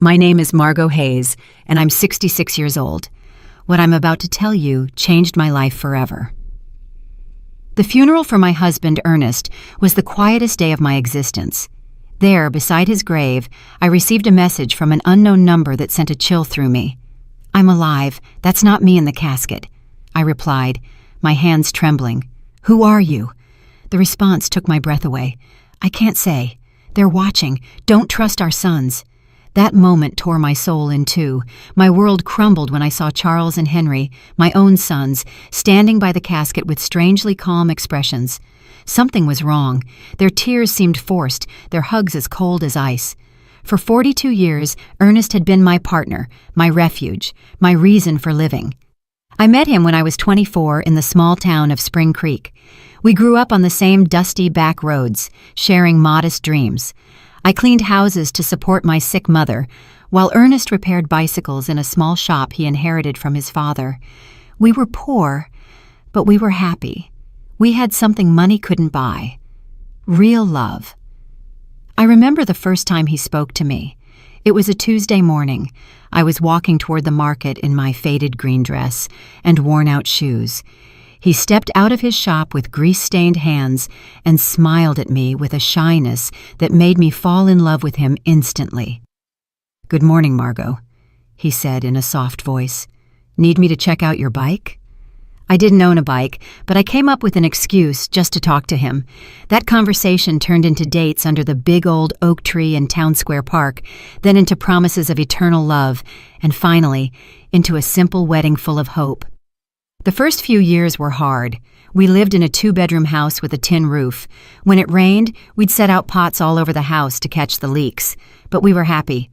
My name is Margot Hayes, and I'm 66 years old. What I'm about to tell you changed my life forever. The funeral for my husband, Ernest, was the quietest day of my existence. There, beside his grave, I received a message from an unknown number that sent a chill through me. "I'm alive. That's not me in the casket," I replied, my hands trembling. "Who are you?" The response took my breath away. "I can't say. They're watching. Don't trust our sons." That moment tore my soul in two. My world crumbled when I saw Charles and Henry, my own sons, standing by the casket with strangely calm expressions. Something was wrong. Their tears seemed forced, their hugs as cold as ice. For 42 years, Ernest had been my partner, my refuge, my reason for living. I met him when I was 24 in the small town of Spring Creek. We grew up on the same dusty back roads, sharing modest dreams. I cleaned houses to support my sick mother, while Ernest repaired bicycles in a small shop he inherited from his father. We were poor, but we were happy. We had something money couldn't buy. Real love. I remember the first time he spoke to me. It was a Tuesday morning. I was walking toward the market in my faded green dress and worn-out shoes. He stepped out of his shop with grease-stained hands and smiled at me with a shyness that made me fall in love with him instantly. "Good morning, Margot," he said in a soft voice. "Need me to check out your bike?" I didn't own a bike, but I came up with an excuse just to talk to him. That conversation turned into dates under the big old oak tree in Town Square Park, then into promises of eternal love, and finally, into a simple wedding full of hope. The first few years were hard. We lived in a 2-bedroom house with a tin roof. When it rained, we'd set out pots all over the house to catch the leaks. But we were happy.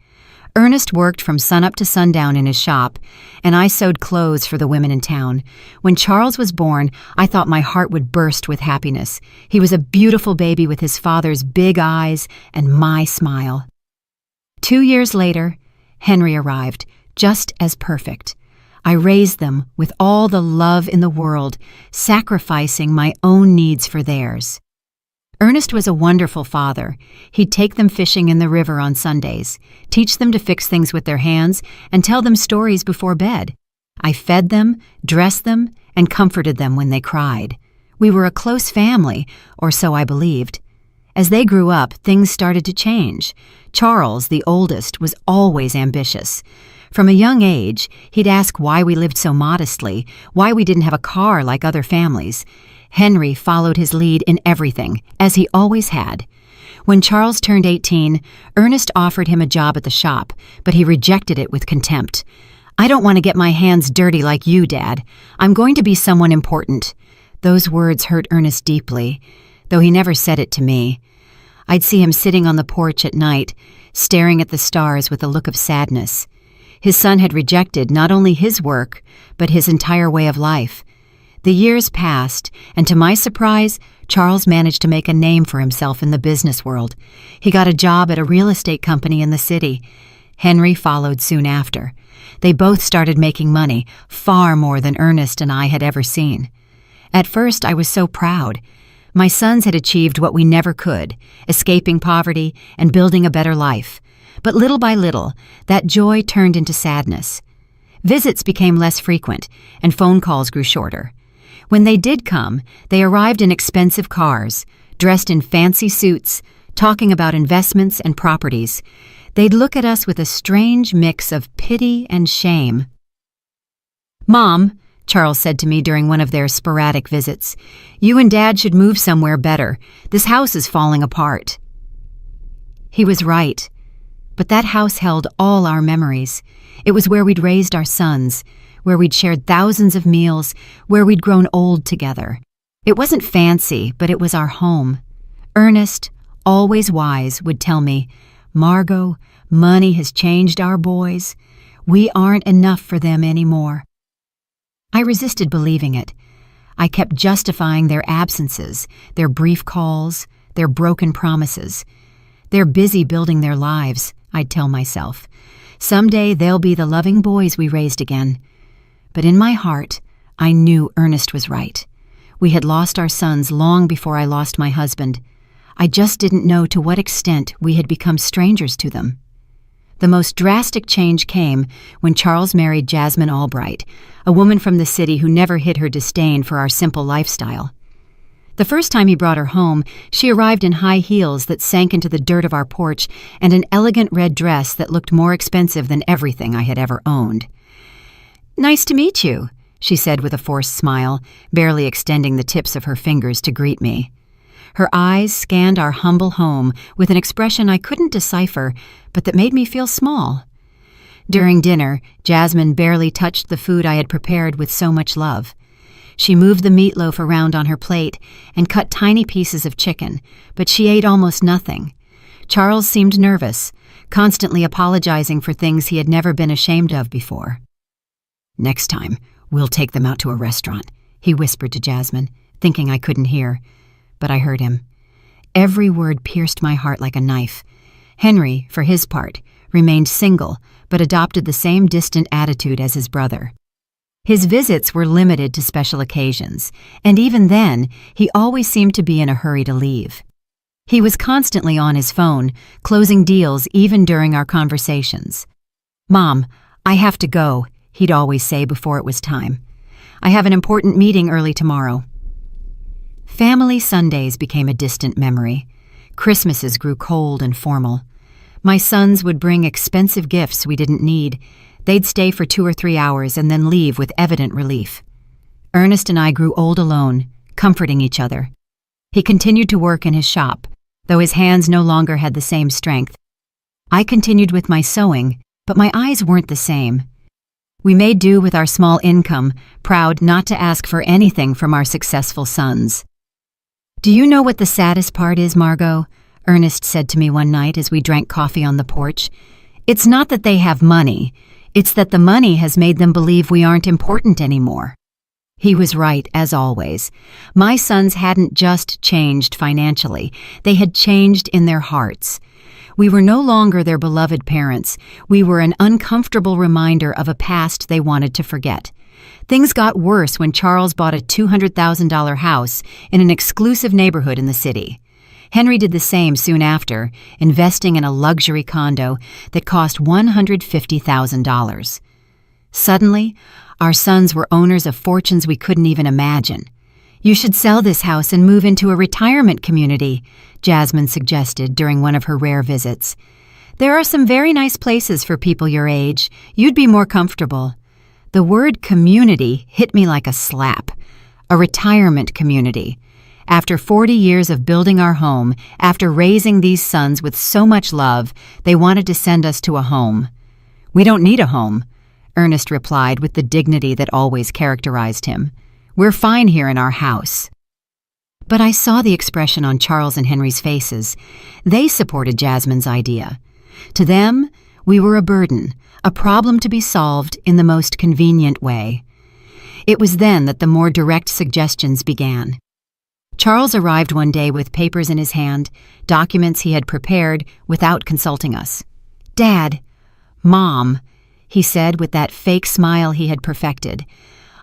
Ernest worked from sunup to sundown in his shop, and I sewed clothes for the women in town. When Charles was born, I thought my heart would burst with happiness. He was a beautiful baby with his father's big eyes and my smile. 2 years later, Henry arrived, just as perfect. I raised them with all the love in the world, sacrificing my own needs for theirs. Ernest was a wonderful father. He'd take them fishing in the river on Sundays, teach them to fix things with their hands, and tell them stories before bed. I fed them, dressed them, and comforted them when they cried. We were a close family, or so I believed. As they grew up, things started to change. Charles, the oldest, was always ambitious. From a young age, he'd ask why we lived so modestly, why we didn't have a car like other families. Henry followed his lead in everything, as he always had. When Charles turned 18, Ernest offered him a job at the shop, but he rejected it with contempt. "I don't want to get my hands dirty like you, Dad. I'm going to be someone important." Those words hurt Ernest deeply, though he never said it to me. I'd see him sitting on the porch at night, staring at the stars with a look of sadness. His son had rejected not only his work, but his entire way of life. The years passed, and to my surprise, Charles managed to make a name for himself in the business world. He got a job at a real estate company in the city. Henry followed soon after. They both started making money, far more than Ernest and I had ever seen. At first, I was so proud. My sons had achieved what we never could, escaping poverty and building a better life. But little by little, that joy turned into sadness. Visits became less frequent, and phone calls grew shorter. When they did come, they arrived in expensive cars, dressed in fancy suits, talking about investments and properties. They'd look at us with a strange mix of pity and shame. "Mom," Charles said to me during one of their sporadic visits, "you and Dad should move somewhere better. This house is falling apart." He was right. But that house held all our memories. It was where we'd raised our sons, where we'd shared thousands of meals, where we'd grown old together. It wasn't fancy, but it was our home. Ernest, always wise, would tell me, "Margot, money has changed our boys. We aren't enough for them anymore." I resisted believing it. I kept justifying their absences, their brief calls, their broken promises. "They're busy building their lives," I'd tell myself. "Someday they'll be the loving boys we raised again." But in my heart, I knew Ernest was right. We had lost our sons long before I lost my husband. I just didn't know to what extent we had become strangers to them. The most drastic change came when Charles married Jasmine Albright, a woman from the city who never hid her disdain for our simple lifestyle. The first time he brought her home, she arrived in high heels that sank into the dirt of our porch and an elegant red dress that looked more expensive than everything I had ever owned. "Nice to meet you," she said with a forced smile, barely extending the tips of her fingers to greet me. Her eyes scanned our humble home with an expression I couldn't decipher, but that made me feel small. During dinner, Jasmine barely touched the food I had prepared with so much love. She moved the meatloaf around on her plate and cut tiny pieces of chicken, but she ate almost nothing. Charles seemed nervous, constantly apologizing for things he had never been ashamed of before. "Next time, we'll take them out to a restaurant," he whispered to Jasmine, thinking I couldn't hear. But I heard him. Every word pierced my heart like a knife. Henry, for his part, remained single, but adopted the same distant attitude as his brother. His visits were limited to special occasions, and even then, he always seemed to be in a hurry to leave. He was constantly on his phone, closing deals even during our conversations. "Mom, I have to go," he'd always say before it was time. "I have an important meeting early tomorrow." Family Sundays became a distant memory. Christmases grew cold and formal. My sons would bring expensive gifts we didn't need. They'd stay for 2 or 3 hours and then leave with evident relief. Ernest and I grew old alone, comforting each other. He continued to work in his shop, though his hands no longer had the same strength. I continued with my sewing, but my eyes weren't the same. We made do with our small income, proud not to ask for anything from our successful sons. "Do you know what the saddest part is, Margot?" Ernest said to me one night as we drank coffee on the porch. "It's not that they have money. It's that the money has made them believe we aren't important anymore." He was right, as always. My sons hadn't just changed financially. They had changed in their hearts. We were no longer their beloved parents. We were an uncomfortable reminder of a past they wanted to forget. Things got worse when Charles bought a $200,000 house in an exclusive neighborhood in the city. Henry did the same soon after, investing in a luxury condo that cost $150,000. Suddenly, our sons were owners of fortunes we couldn't even imagine. "You should sell this house and move into a retirement community," Jasmine suggested during one of her rare visits. "There are some very nice places for people your age. You'd be more comfortable." The word community hit me like a slap. A retirement community. After 40 years of building our home, after raising these sons with so much love, they wanted to send us to a home. "We don't need a home," Ernest replied with the dignity that always characterized him. "We're fine here in our house." But I saw the expression on Charles and Henry's faces. They supported Jasmine's idea. To them, we were a burden, a problem to be solved in the most convenient way. It was then that the more direct suggestions began. Charles arrived one day with papers in his hand, documents he had prepared without consulting us. "Dad, Mom," he said with that fake smile he had perfected,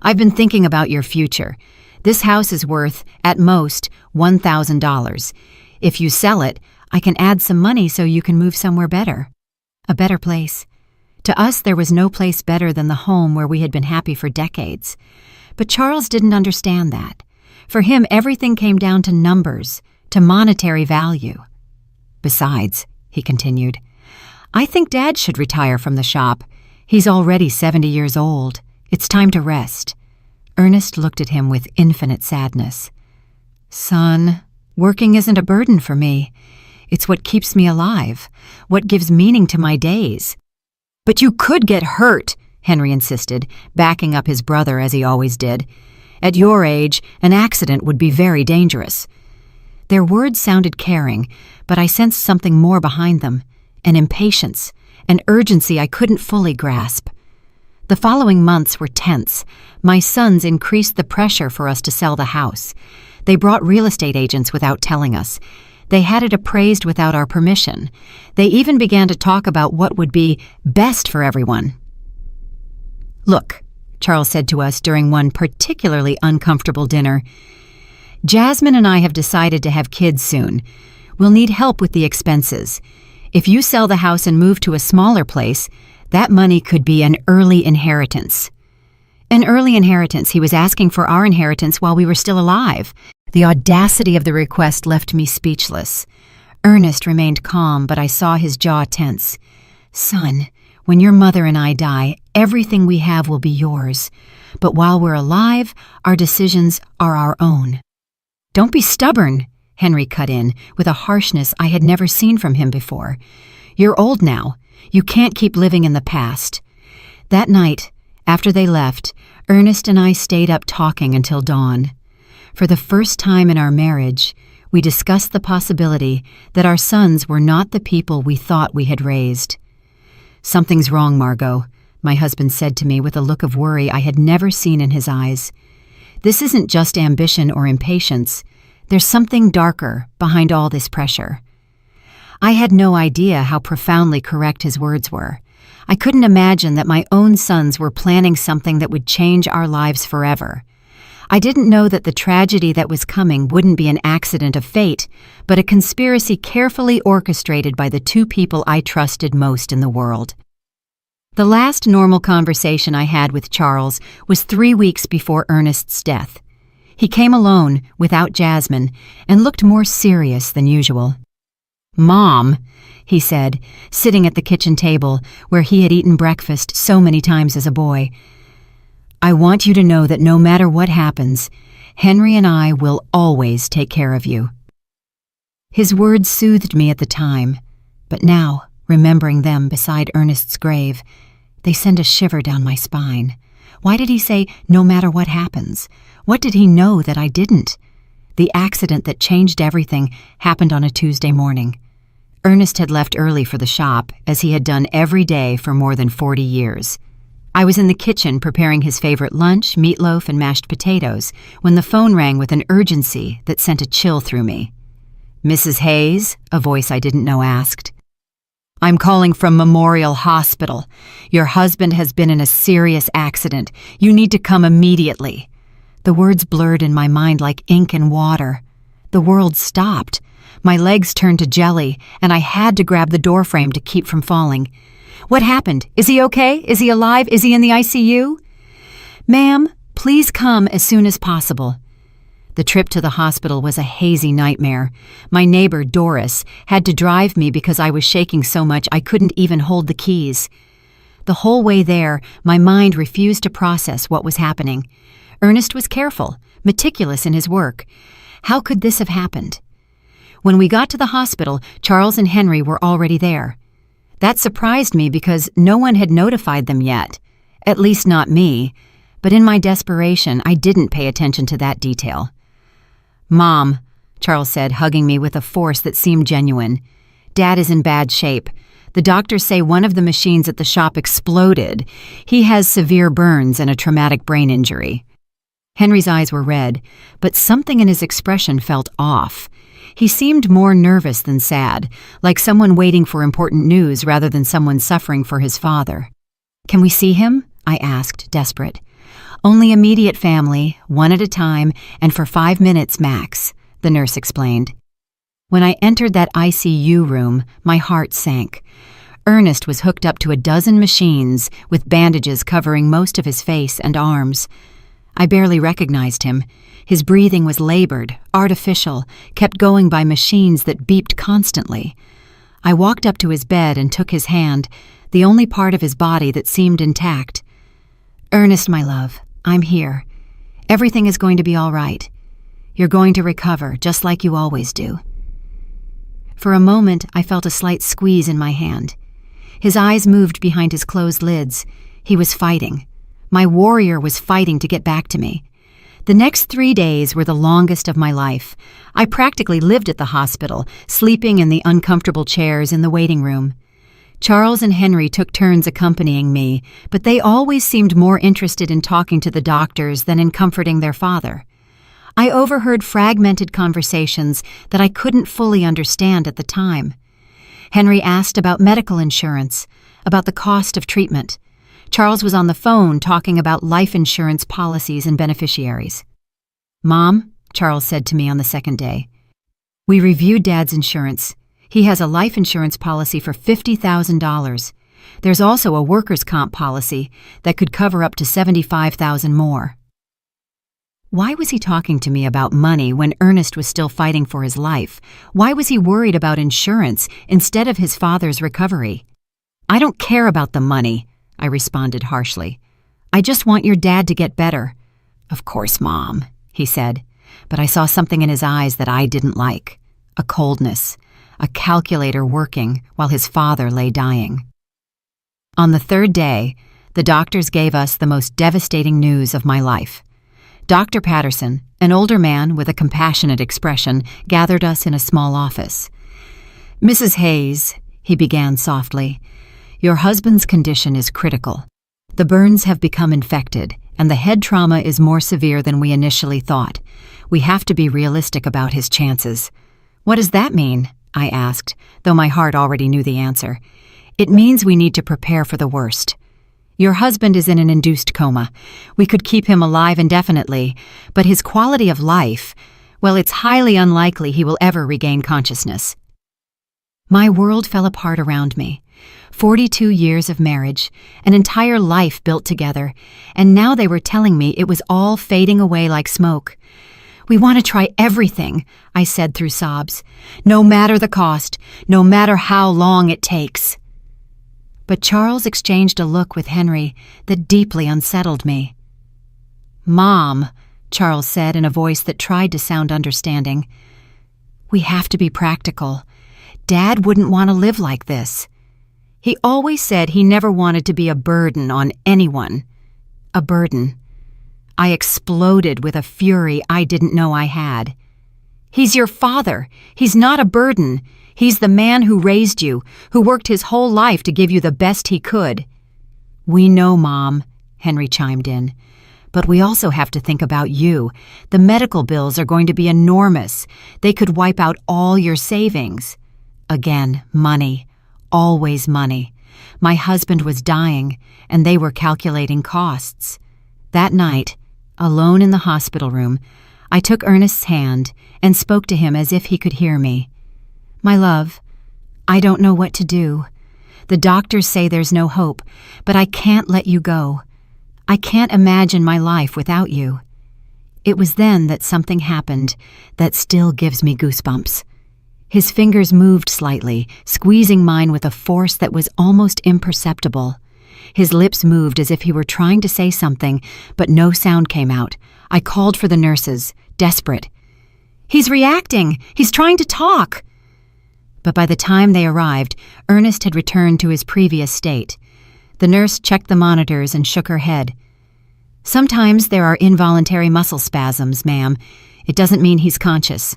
"I've been thinking about your future. This house is worth, at most, $1,000. If you sell it, I can add some money so you can move somewhere better. A better place." To us, there was no place better than the home where we had been happy for decades. But Charles didn't understand that. For him, everything came down to numbers, to monetary value. "Besides," he continued, "I think Dad should retire from the shop. He's already 70 years old. It's time to rest." Ernest looked at him with infinite sadness. "Son, working isn't a burden for me. It's what keeps me alive, what gives meaning to my days." "But you could get hurt," Henry insisted, backing up his brother as he always did. "At your age, an accident would be very dangerous." Their words sounded caring, but I sensed something more behind them, an impatience, an urgency I couldn't fully grasp. The following months were tense. My sons increased the pressure for us to sell the house. They brought real estate agents without telling us. They had it appraised without our permission. They even began to talk about what would be best for everyone. "Look," Charles said to us during one particularly uncomfortable dinner, "Jasmine and I have decided to have kids soon. We'll need help with the expenses. If you sell the house and move to a smaller place, that money could be an early inheritance. An early inheritance. He was asking for our inheritance while we were still alive. The audacity of the request left me speechless. Ernest remained calm, but I saw his jaw tense. "Son, when your mother and I die, everything we have will be yours. But while we're alive, our decisions are our own." "Don't be stubborn," Henry cut in, with a harshness I had never seen from him before. "You're old now. You can't keep living in the past." That night, after they left, Ernest and I stayed up talking until dawn. For the first time in our marriage, we discussed the possibility that our sons were not the people we thought we had raised. "Something's wrong, Margot," my husband said to me with a look of worry I had never seen in his eyes. "This isn't just ambition or impatience. There's something darker behind all this pressure." I had no idea how profoundly correct his words were. I couldn't imagine that my own sons were planning something that would change our lives forever. I didn't know that the tragedy that was coming wouldn't be an accident of fate, but a conspiracy carefully orchestrated by the two people I trusted most in the world. The last normal conversation I had with Charles was 3 weeks before Ernest's death. He came alone, without Jasmine, and looked more serious than usual. "Mom," he said, sitting at the kitchen table where he had eaten breakfast so many times as a boy, "I want you to know that no matter what happens, Henry and I will always take care of you." His words soothed me at the time, but now, remembering them beside Ernest's grave, they send a shiver down my spine. Why did he say, "no matter what happens"? What did he know that I didn't? The accident that changed everything happened on a Tuesday morning. Ernest had left early for the shop, as he had done every day for more than 40 years. I was in the kitchen preparing his favorite lunch, meatloaf and mashed potatoes, when the phone rang with an urgency that sent a chill through me. "Mrs. Hayes?" a voice I didn't know asked. "I'm calling from Memorial Hospital. Your husband has been in a serious accident. You need to come immediately." The words blurred in my mind like ink and water. The world stopped. My legs turned to jelly, and I had to grab the doorframe to keep from falling. "What happened? Is he okay? Is he alive? Is he in the ICU?" "Ma'am, please come as soon as possible." The trip to the hospital was a hazy nightmare. My neighbor, Doris, had to drive me because I was shaking so much I couldn't even hold the keys. The whole way there, my mind refused to process what was happening. Ernest was careful, meticulous in his work. How could this have happened? When we got to the hospital, Charles and Henry were already there. That surprised me because no one had notified them yet. At least not me. But in my desperation, I didn't pay attention to that detail. "Mom," Charles said, hugging me with a force that seemed genuine. "Dad is in bad shape. The doctors say one of the machines at the shop exploded. He has severe burns and a traumatic brain injury." Henry's eyes were red, but something in his expression felt off. He seemed more nervous than sad, like someone waiting for important news rather than someone suffering for his father. "Can we see him?" I asked, desperate. "Only immediate family, one at a time, and for 5 minutes max," the nurse explained. When I entered that ICU room, my heart sank. Ernest was hooked up to a dozen machines with bandages covering most of his face and arms. I barely recognized him. His breathing was labored, artificial, kept going by machines that beeped constantly. I walked up to his bed and took his hand, the only part of his body that seemed intact. "Ernest, my love, I'm here. Everything is going to be all right. You're going to recover, just like you always do." For a moment, I felt a slight squeeze in my hand. His eyes moved behind his closed lids. He was fighting. My warrior was fighting to get back to me. The next 3 days were the longest of my life. I practically lived at the hospital, sleeping in the uncomfortable chairs in the waiting room. Charles and Henry took turns accompanying me, but they always seemed more interested in talking to the doctors than in comforting their father. I overheard fragmented conversations that I couldn't fully understand at the time. Henry asked about medical insurance, about the cost of treatment. Charles was on the phone talking about life insurance policies and beneficiaries. "Mom," Charles said to me on the second day, "we reviewed Dad's insurance. He has a life insurance policy for $50,000. There's also a workers' comp policy that could cover up to $75,000 more. Why was he talking to me about money when Ernest was still fighting for his life? Why was he worried about insurance instead of his father's recovery? I don't care about the money, I responded harshly. I just want your dad to get better. Of course, Mom, he said, but I saw something in his eyes that I didn't like. A coldness, a calculator working while his father lay dying. On the third day, the doctors gave us the most devastating news of my life. Dr. Patterson, an older man with a compassionate expression, gathered us in a small office. Mrs. Hayes, he began softly, your husband's condition is critical. The burns have become infected, and the head trauma is more severe than we initially thought. We have to be realistic about his chances. What does that mean? I asked, though my heart already knew the answer. It means we need to prepare for the worst. Your husband is in an induced coma. We could keep him alive indefinitely, but his quality of life, well, it's highly unlikely he will ever regain consciousness. My world fell apart around me. 42 years of marriage, an entire life built together, and now they were telling me it was all fading away like smoke. We want to try everything, I said through sobs, no matter the cost, no matter how long it takes. But Charles exchanged a look with Henry that deeply unsettled me. Mom, Charles said in a voice that tried to sound understanding, we have to be practical. Dad wouldn't want to live like this. He always said he never wanted to be a burden on anyone. A burden. I exploded with a fury I didn't know I had. He's your father. He's not a burden. He's the man who raised you, who worked his whole life to give you the best he could. We know, Mom, Henry chimed in. But we also have to think about you. The medical bills are going to be enormous. They could wipe out all your savings. Again, money. Always money. My husband was dying, and they were calculating costs. That night, alone in the hospital room, I took Ernest's hand and spoke to him as if he could hear me. My love, I don't know what to do. The doctors say there's no hope, but I can't let you go. I can't imagine my life without you. It was then that something happened that still gives me goosebumps. His fingers moved slightly, squeezing mine with a force that was almost imperceptible. His lips moved as if he were trying to say something, but no sound came out. I called for the nurses, desperate. He's reacting! He's trying to talk! But by the time they arrived, Ernest had returned to his previous state. The nurse checked the monitors and shook her head. Sometimes there are involuntary muscle spasms, ma'am. It doesn't mean he's conscious.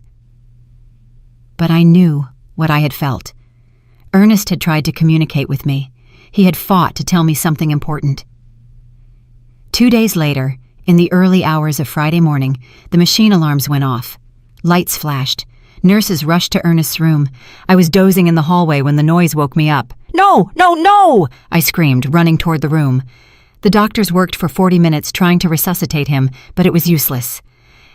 But I knew what I had felt. Ernest had tried to communicate with me. He had fought to tell me something important. 2 days later, in the early hours of Friday morning, the machine alarms went off. Lights flashed. Nurses rushed to Ernest's room. I was dozing in the hallway when the noise woke me up. No, no, no! I screamed, running toward the room. The doctors worked for 40 minutes trying to resuscitate him, but it was useless.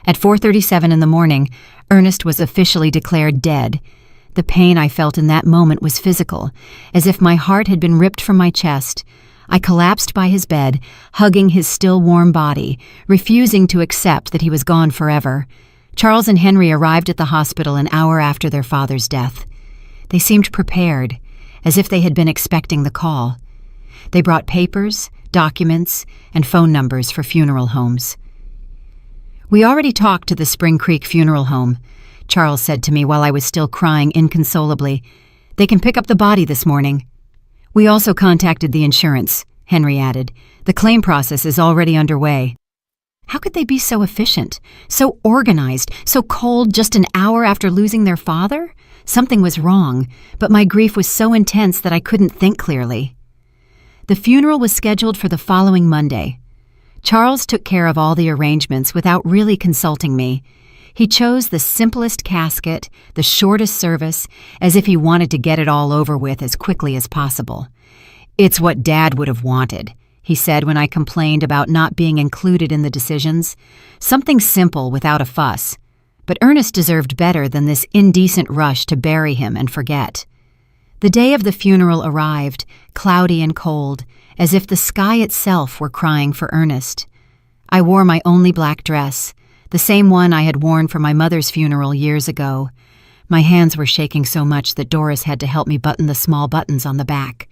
At 4:37 in the morning, Ernest was officially declared dead. The pain I felt in that moment was physical, as if my heart had been ripped from my chest. I collapsed by his bed, hugging his still warm body, refusing to accept that he was gone forever. Charles and Henry arrived at the hospital an hour after their father's death. They seemed prepared, as if they had been expecting the call. They brought papers, documents, and phone numbers for funeral homes. We already talked to the Spring Creek Funeral Home, Charles said to me while I was still crying inconsolably. They can pick up the body this morning. We also contacted the insurance, Henry added. The claim process is already underway. How could they be so efficient, so organized, so cold just an hour after losing their father? Something was wrong, but my grief was so intense that I couldn't think clearly. The funeral was scheduled for the following Monday. Charles took care of all the arrangements without really consulting me. He chose the simplest casket, the shortest service, as if he wanted to get it all over with as quickly as possible. It's what Dad would have wanted, he said when I complained about not being included in the decisions. Something simple without a fuss. But Ernest deserved better than this indecent rush to bury him and forget. The day of the funeral arrived, cloudy and cold, as if the sky itself were crying for Ernest. I wore my only black dress, the same one I had worn for my mother's funeral years ago. My hands were shaking so much that Doris had to help me button the small buttons on the back.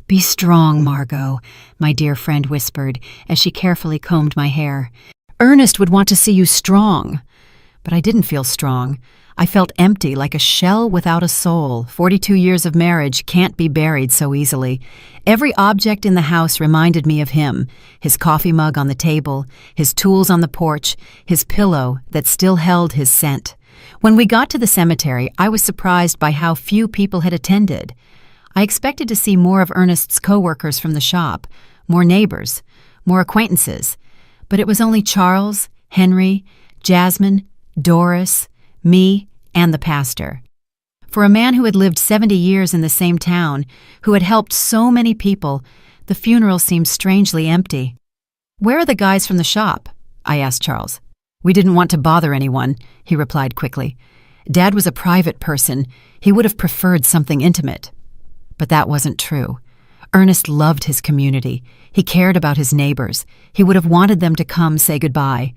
"Be strong, Margot," my dear friend whispered as she carefully combed my hair. "Ernest would want to see you strong." But I didn't feel strong. I felt empty, like a shell without a soul. 42 years of marriage can't be buried so easily. Every object in the house reminded me of him: his coffee mug on the table, his tools on the porch, his pillow that still held his scent. When we got to the cemetery, I was surprised by how few people had attended. I expected to see more of Ernest's co-workers from the shop, more neighbors, more acquaintances. But it was only Charles, Henry, Jasmine, Doris, me, and the pastor. For a man who had lived 70 years in the same town, who had helped so many people, the funeral seemed strangely empty. "Where are the guys from the shop?" I asked Charles. "We didn't want to bother anyone," he replied quickly. "Dad was a private person. He would have preferred something intimate." But that wasn't true. Ernest loved his community. He cared about his neighbors. He would have wanted them to come say goodbye.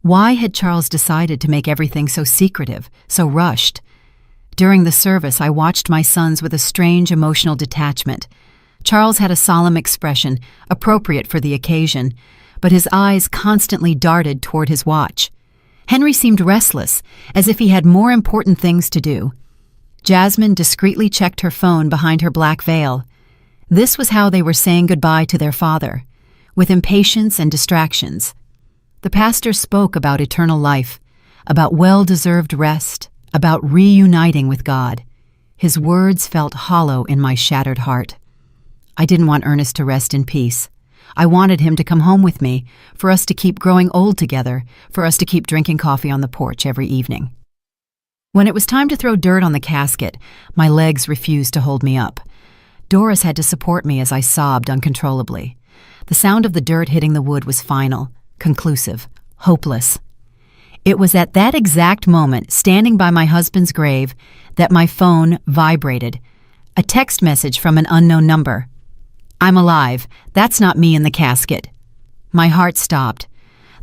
Why had Charles decided to make everything so secretive, so rushed? During the service, I watched my sons with a strange emotional detachment. Charles had a solemn expression, appropriate for the occasion, but his eyes constantly darted toward his watch. Henry seemed restless, as if he had more important things to do. Jasmine discreetly checked her phone behind her black veil. This was how they were saying goodbye to their father, with impatience and distractions. The pastor spoke about eternal life, about well-deserved rest, about reuniting with God. His words felt hollow in my shattered heart. I didn't want Ernest to rest in peace. I wanted him to come home with me, for us to keep growing old together, for us to keep drinking coffee on the porch every evening. When it was time to throw dirt on the casket, my legs refused to hold me up. Doris had to support me as I sobbed uncontrollably. The sound of the dirt hitting the wood was final, conclusive, hopeless. It was at that exact moment, standing by my husband's grave, that my phone vibrated. A text message from an unknown number. "I'm alive. That's not me in the casket." My heart stopped.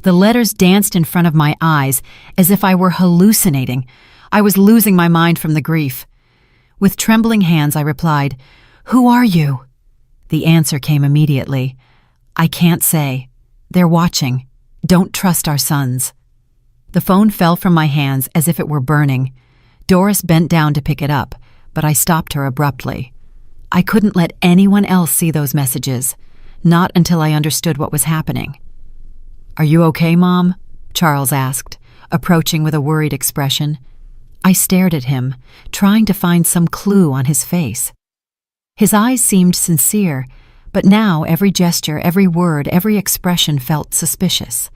The letters danced in front of my eyes as if I were hallucinating. I was losing my mind from the grief. With trembling hands, I replied, "Who are you?" The answer came immediately. "I can't say. They're watching. Don't trust our sons." The phone fell from my hands as if it were burning. Doris bent down to pick it up, but I stopped her abruptly. I couldn't let anyone else see those messages, not until I understood what was happening. "Are you okay, Mom?" Charles asked, approaching with a worried expression. I stared at him, trying to find some clue on his face. His eyes seemed sincere, but now every gesture, every word, every expression felt suspicious.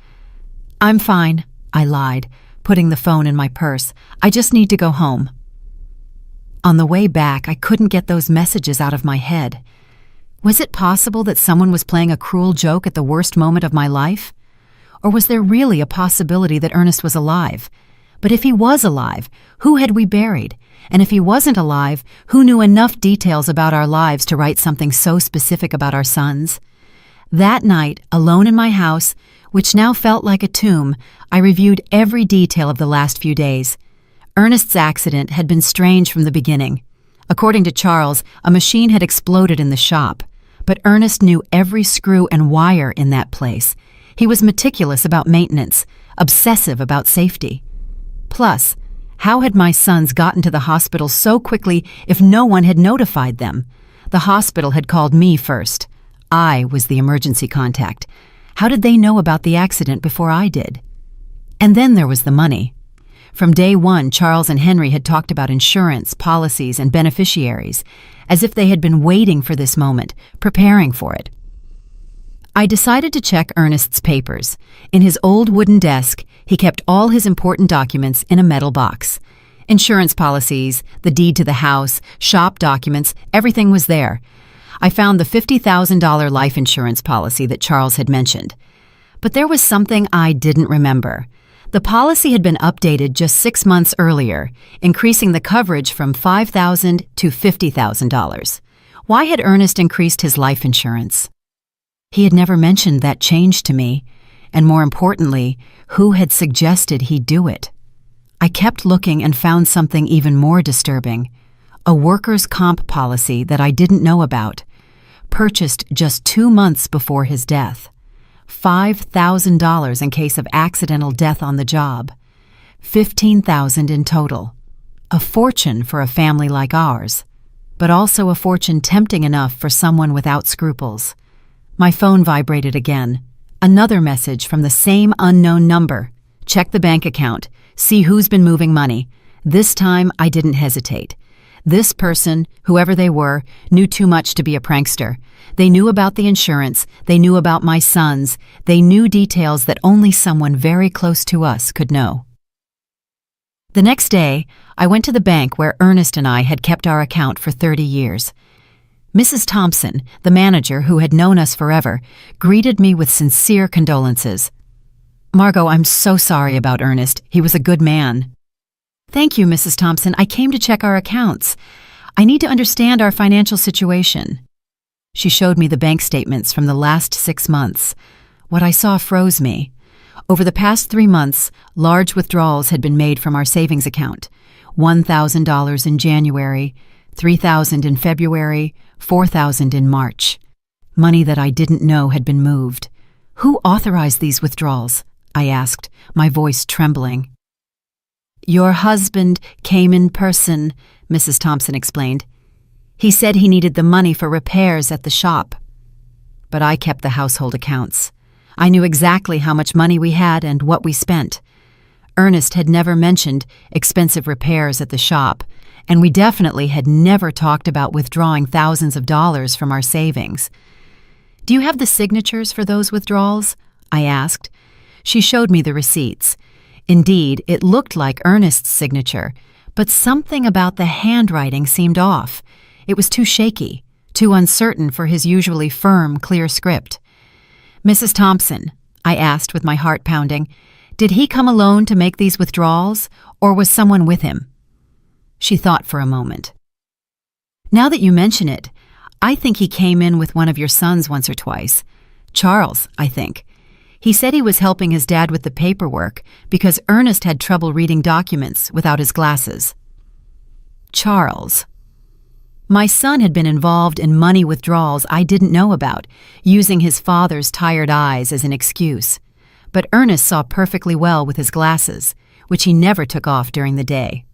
"I'm fine," I lied, putting the phone in my purse. "I just need to go home." On the way back, I couldn't get those messages out of my head. Was it possible that someone was playing a cruel joke at the worst moment of my life? Or was there really a possibility that Ernest was alive? But if he was alive, who had we buried? And if he wasn't alive, who knew enough details about our lives to write something so specific about our sons? That night, alone in my house, which now felt like a tomb, I reviewed every detail of the last few days. Ernest's accident had been strange from the beginning. According to Charles, a machine had exploded in the shop. But Ernest knew every screw and wire in that place. He was meticulous about maintenance, obsessive about safety. Plus, how had my sons gotten to the hospital so quickly if no one had notified them? The hospital had called me first. I was the emergency contact. How did they know about the accident before I did? And then there was the money. From day one, Charles and Henry had talked about insurance, policies, and beneficiaries, as if they had been waiting for this moment, preparing for it. I decided to check Ernest's papers. In his old wooden desk, he kept all his important documents in a metal box. Insurance policies, the deed to the house, shop documents, everything was there. I found the $50,000 life insurance policy that Charles had mentioned. But there was something I didn't remember. The policy had been updated just 6 months earlier, increasing the coverage from $5,000 to $50,000. Why had Ernest increased his life insurance? He had never mentioned that change to me, and more importantly, who had suggested he do it? I kept looking and found something even more disturbing. A workers' comp policy that I didn't know about, purchased just 2 months before his death. $5,000 in case of accidental death on the job. $15,000 in total. A fortune for a family like ours, but also a fortune tempting enough for someone without scruples. My phone vibrated again. Another message from the same unknown number. Check the bank account. See who's been moving money. This time I didn't hesitate. This person, whoever they were, knew too much to be a prankster. They knew about the insurance, they knew about my sons, they knew details that only someone very close to us could know. The next day, I went to the bank where Ernest and I had kept our account for 30 years. Mrs. Thompson, the manager who had known us forever, greeted me with sincere condolences. "Margot, I'm so sorry about Ernest. He was a good man." "Thank you, Mrs. Thompson. I came to check our accounts. I need to understand our financial situation." She showed me the bank statements from the last 6 months. What I saw froze me. Over the past 3 months, large withdrawals had been made from our savings account. $1,000 in January, $3,000 in February, $4,000 in March. Money that I didn't know had been moved. "Who authorized these withdrawals?" I asked, my voice trembling. "Your husband came in person," Mrs. Thompson explained. "He said he needed the money for repairs at the shop." But I kept the household accounts. I knew exactly how much money we had and what we spent. Ernest had never mentioned expensive repairs at the shop, and we definitely had never talked about withdrawing thousands of dollars from our savings. "Do you have the signatures for those withdrawals?" I asked. She showed me the receipts. Indeed, it looked like Ernest's signature, but something about the handwriting seemed off. It was too shaky, too uncertain for his usually firm, clear script. "Mrs. Thompson," I asked with my heart pounding, "did he come alone to make these withdrawals, or was someone with him?" She thought for a moment. "Now that you mention it, I think he came in with one of your sons once or twice. Charles, I think. He said he was helping his dad with the paperwork because Ernest had trouble reading documents without his glasses." Charles. My son had been involved in money withdrawals I didn't know about, using his father's tired eyes as an excuse. But Ernest saw perfectly well with his glasses, which he never took off during the day.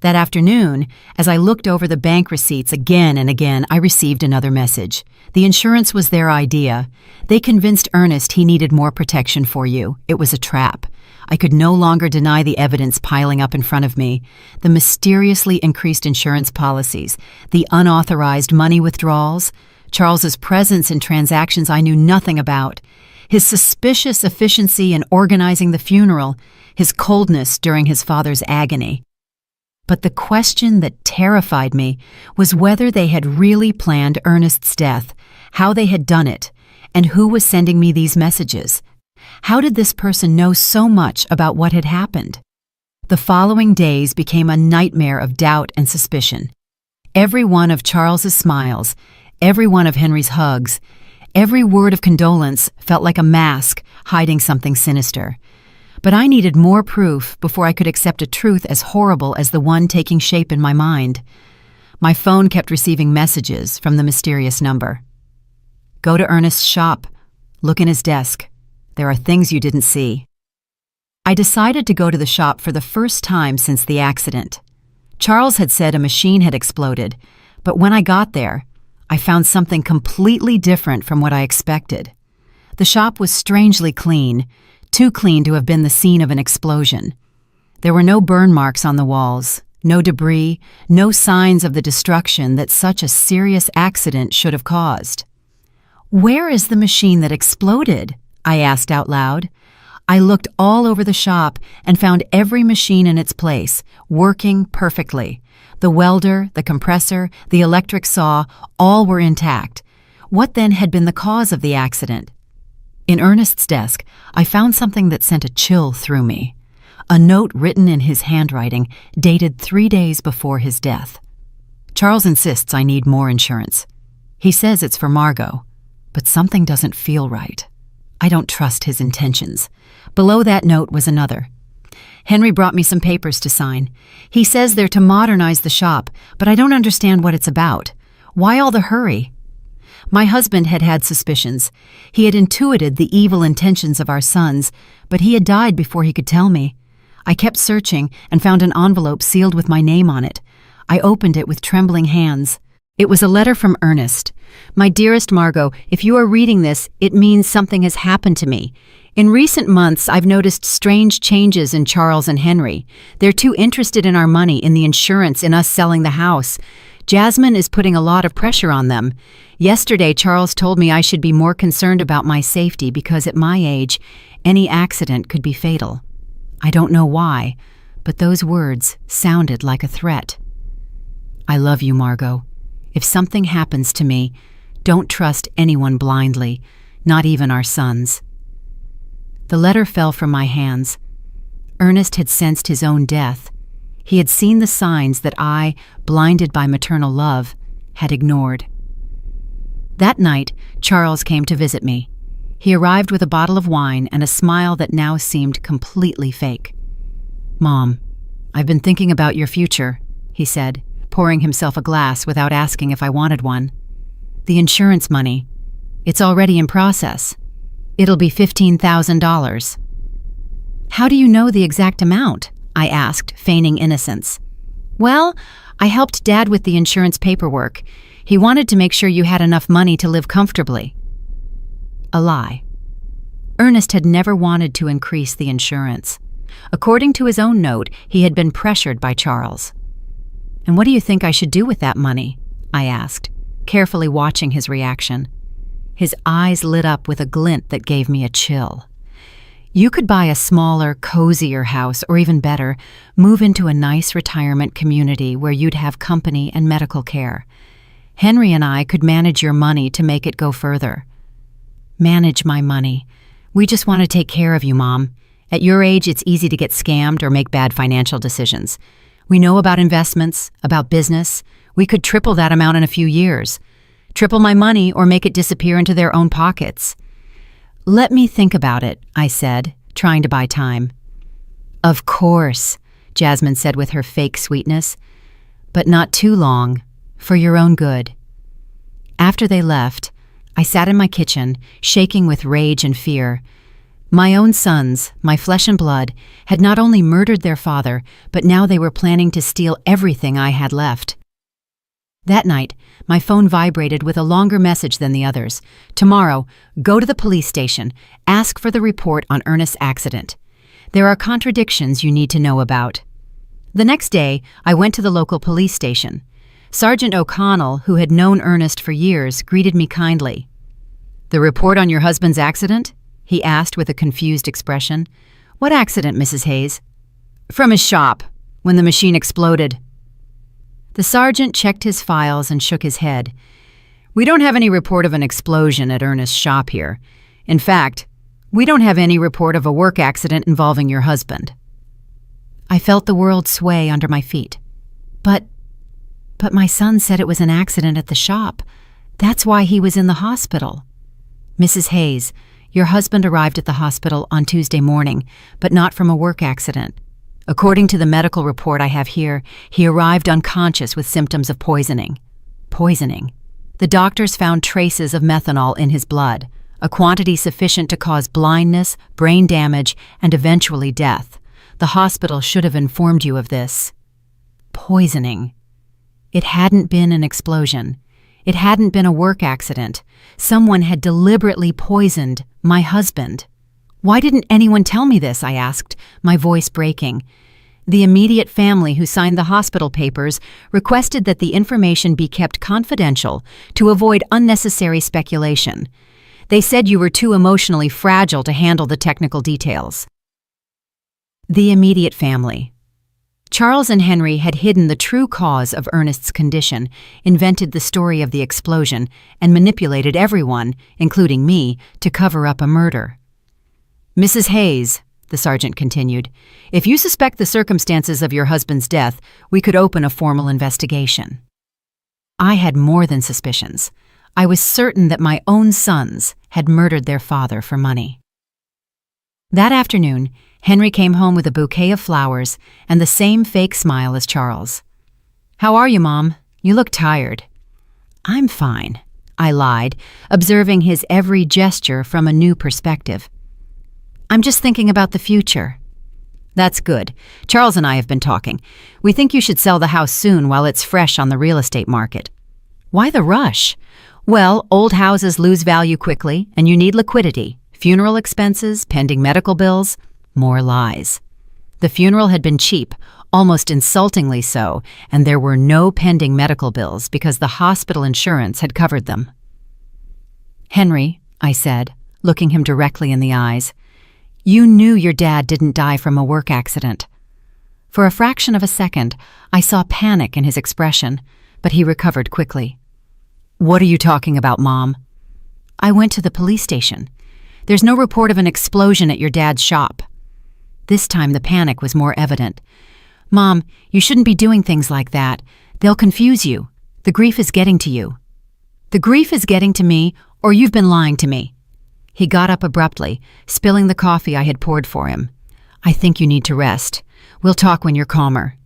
That afternoon, as I looked over the bank receipts again and again, I received another message. The insurance was their idea. They convinced Ernest he needed more protection for you. It was a trap. I could no longer deny the evidence piling up in front of me. The mysteriously increased insurance policies, the unauthorized money withdrawals, Charles's presence in transactions I knew nothing about, his suspicious efficiency in organizing the funeral, his coldness during his father's agony. But the question that terrified me was whether they had really planned Ernest's death, how they had done it, and who was sending me these messages. How did this person know so much about what had happened? The following days became a nightmare of doubt and suspicion. Every one of Charles's smiles, every one of Henry's hugs, every word of condolence felt like a mask hiding something sinister. But I needed more proof before I could accept a truth as horrible as the one taking shape in my mind. My phone kept receiving messages from the mysterious number. "Go to Ernest's shop. Look in his desk. There are things you didn't see." I decided to go to the shop for the first time since the accident. Charles had said a machine had exploded, but when I got there, I found something completely different from what I expected. The shop was strangely clean, too clean to have been the scene of an explosion. There were no burn marks on the walls, no debris, no signs of the destruction that such a serious accident should have caused. "Where is the machine that exploded?" I asked out loud. I looked all over the shop and found every machine in its place, working perfectly. The welder, the compressor, the electric saw, all were intact. What then had been the cause of the accident? In Ernest's desk, I found something that sent a chill through me. A note written in his handwriting, dated 3 days before his death. Charles insists I need more insurance. He says it's for Margot, but something doesn't feel right. I don't trust his intentions. Below that note was another. Henry brought me some papers to sign. He says they're to modernize the shop, but I don't understand what it's about. Why all the hurry? My husband had had suspicions. He had intuited the evil intentions of our sons, but he had died before he could tell me. I kept searching and found an envelope sealed with my name on it. I opened it with trembling hands. It was a letter from Ernest. My dearest Margot, if you are reading this, it means something has happened to me. In recent months, I've noticed strange changes in Charles and Henry. They're too interested in our money, in the insurance, in us selling the house. Jasmine is putting a lot of pressure on them. Yesterday, Charles told me I should be more concerned about my safety because at my age, any accident could be fatal. I don't know why, but those words sounded like a threat. I love you, Margot. If something happens to me, don't trust anyone blindly, not even our sons. The letter fell from my hands. Ernest had sensed his own death. He had seen the signs that I, blinded by maternal love, had ignored. That night, Charles came to visit me. He arrived with a bottle of wine and a smile that now seemed completely fake. "Mom, I've been thinking about your future," he said, pouring himself a glass without asking if I wanted one. "The insurance money. It's already in process. It'll be $15,000. "How do you know the exact amount?" I asked, feigning innocence. "Well, I helped Dad with the insurance paperwork. He wanted to make sure you had enough money to live comfortably." A lie. Ernest had never wanted to increase the insurance. According to his own note, he had been pressured by Charles. "And what do you think I should do with that money?" I asked, carefully watching his reaction. His eyes lit up with a glint that gave me a chill. "You could buy a smaller, cozier house, or even better, move into a nice retirement community where you'd have company and medical care. Henry and I could manage your money to make it go further." "Manage my money. We just want to take care of you, Mom. At your age, it's easy to get scammed or make bad financial decisions. We know about investments, about business. We could triple that amount in a few years. Triple my money or make it disappear into their own pockets." "Let me think about it," I said, trying to buy time. "Of course," Jasmine said with her fake sweetness. "But not too long, for your own good." After they left, I sat in my kitchen, shaking with rage and fear. My own sons, my flesh and blood, had not only murdered their father, but now they were planning to steal everything I had left. That night, my phone vibrated with a longer message than the others. "Tomorrow, go to the police station. Ask for the report on Ernest's accident. There are contradictions you need to know about." The next day, I went to the local police station. Sergeant O'Connell, who had known Ernest for years, greeted me kindly. "The report on your husband's accident?" he asked with a confused expression. "What accident, Mrs. Hayes?" "From his shop, when the machine exploded." The sergeant checked his files and shook his head. "We don't have any report of an explosion at Ernest's shop here. In fact, we don't have any report of a work accident involving your husband." I felt the world sway under my feet. But my son said it was an accident at the shop. That's why he was in the hospital." "Mrs. Hayes, your husband arrived at the hospital on Tuesday morning, but not from a work accident. According to the medical report I have here, he arrived unconscious with symptoms of poisoning." Poisoning. The doctors found traces of methanol in his blood, a quantity sufficient to cause blindness, brain damage, and eventually death. The hospital should have informed you of this. Poisoning. It hadn't been an explosion. It hadn't been a work accident. Someone had deliberately poisoned my husband. "Why didn't anyone tell me this?" I asked, my voice breaking. The immediate family who signed the hospital papers requested that the information be kept confidential to avoid unnecessary speculation. They said you were too emotionally fragile to handle the technical details. The immediate family. Charles and Henry had hidden the true cause of Ernest's condition, invented the story of the explosion, and manipulated everyone, including me, to cover up a murder. "Mrs. Hayes," the sergeant continued. "If you suspect the circumstances of your husband's death, we could open a formal investigation." I had more than suspicions. I was certain that my own sons had murdered their father for money. That afternoon, Henry came home with a bouquet of flowers and the same fake smile as Charles. "How are you, Mom? You look tired." "I'm fine," I lied, observing his every gesture from a new perspective. "I'm just thinking about the future." "That's good. Charles and I have been talking. We think you should sell the house soon while it's fresh on the real estate market." "Why the rush?" "Well, old houses lose value quickly, and you need liquidity. Funeral expenses, pending medical bills, more lies." The funeral had been cheap, almost insultingly so, and there were no pending medical bills because the hospital insurance had covered them. "Henry," I said, looking him directly in the eyes, "you knew your dad didn't die from a work accident." For a fraction of a second, I saw panic in his expression, but he recovered quickly. "What are you talking about, Mom?" "I went to the police station. There's no report of an explosion at your dad's shop." This time the panic was more evident. "Mom, you shouldn't be doing things like that. They'll confuse you. The grief is getting to you." "The grief is getting to me, or you've been lying to me." He got up abruptly, spilling the coffee I had poured for him. "I think you need to rest. We'll talk when you're calmer."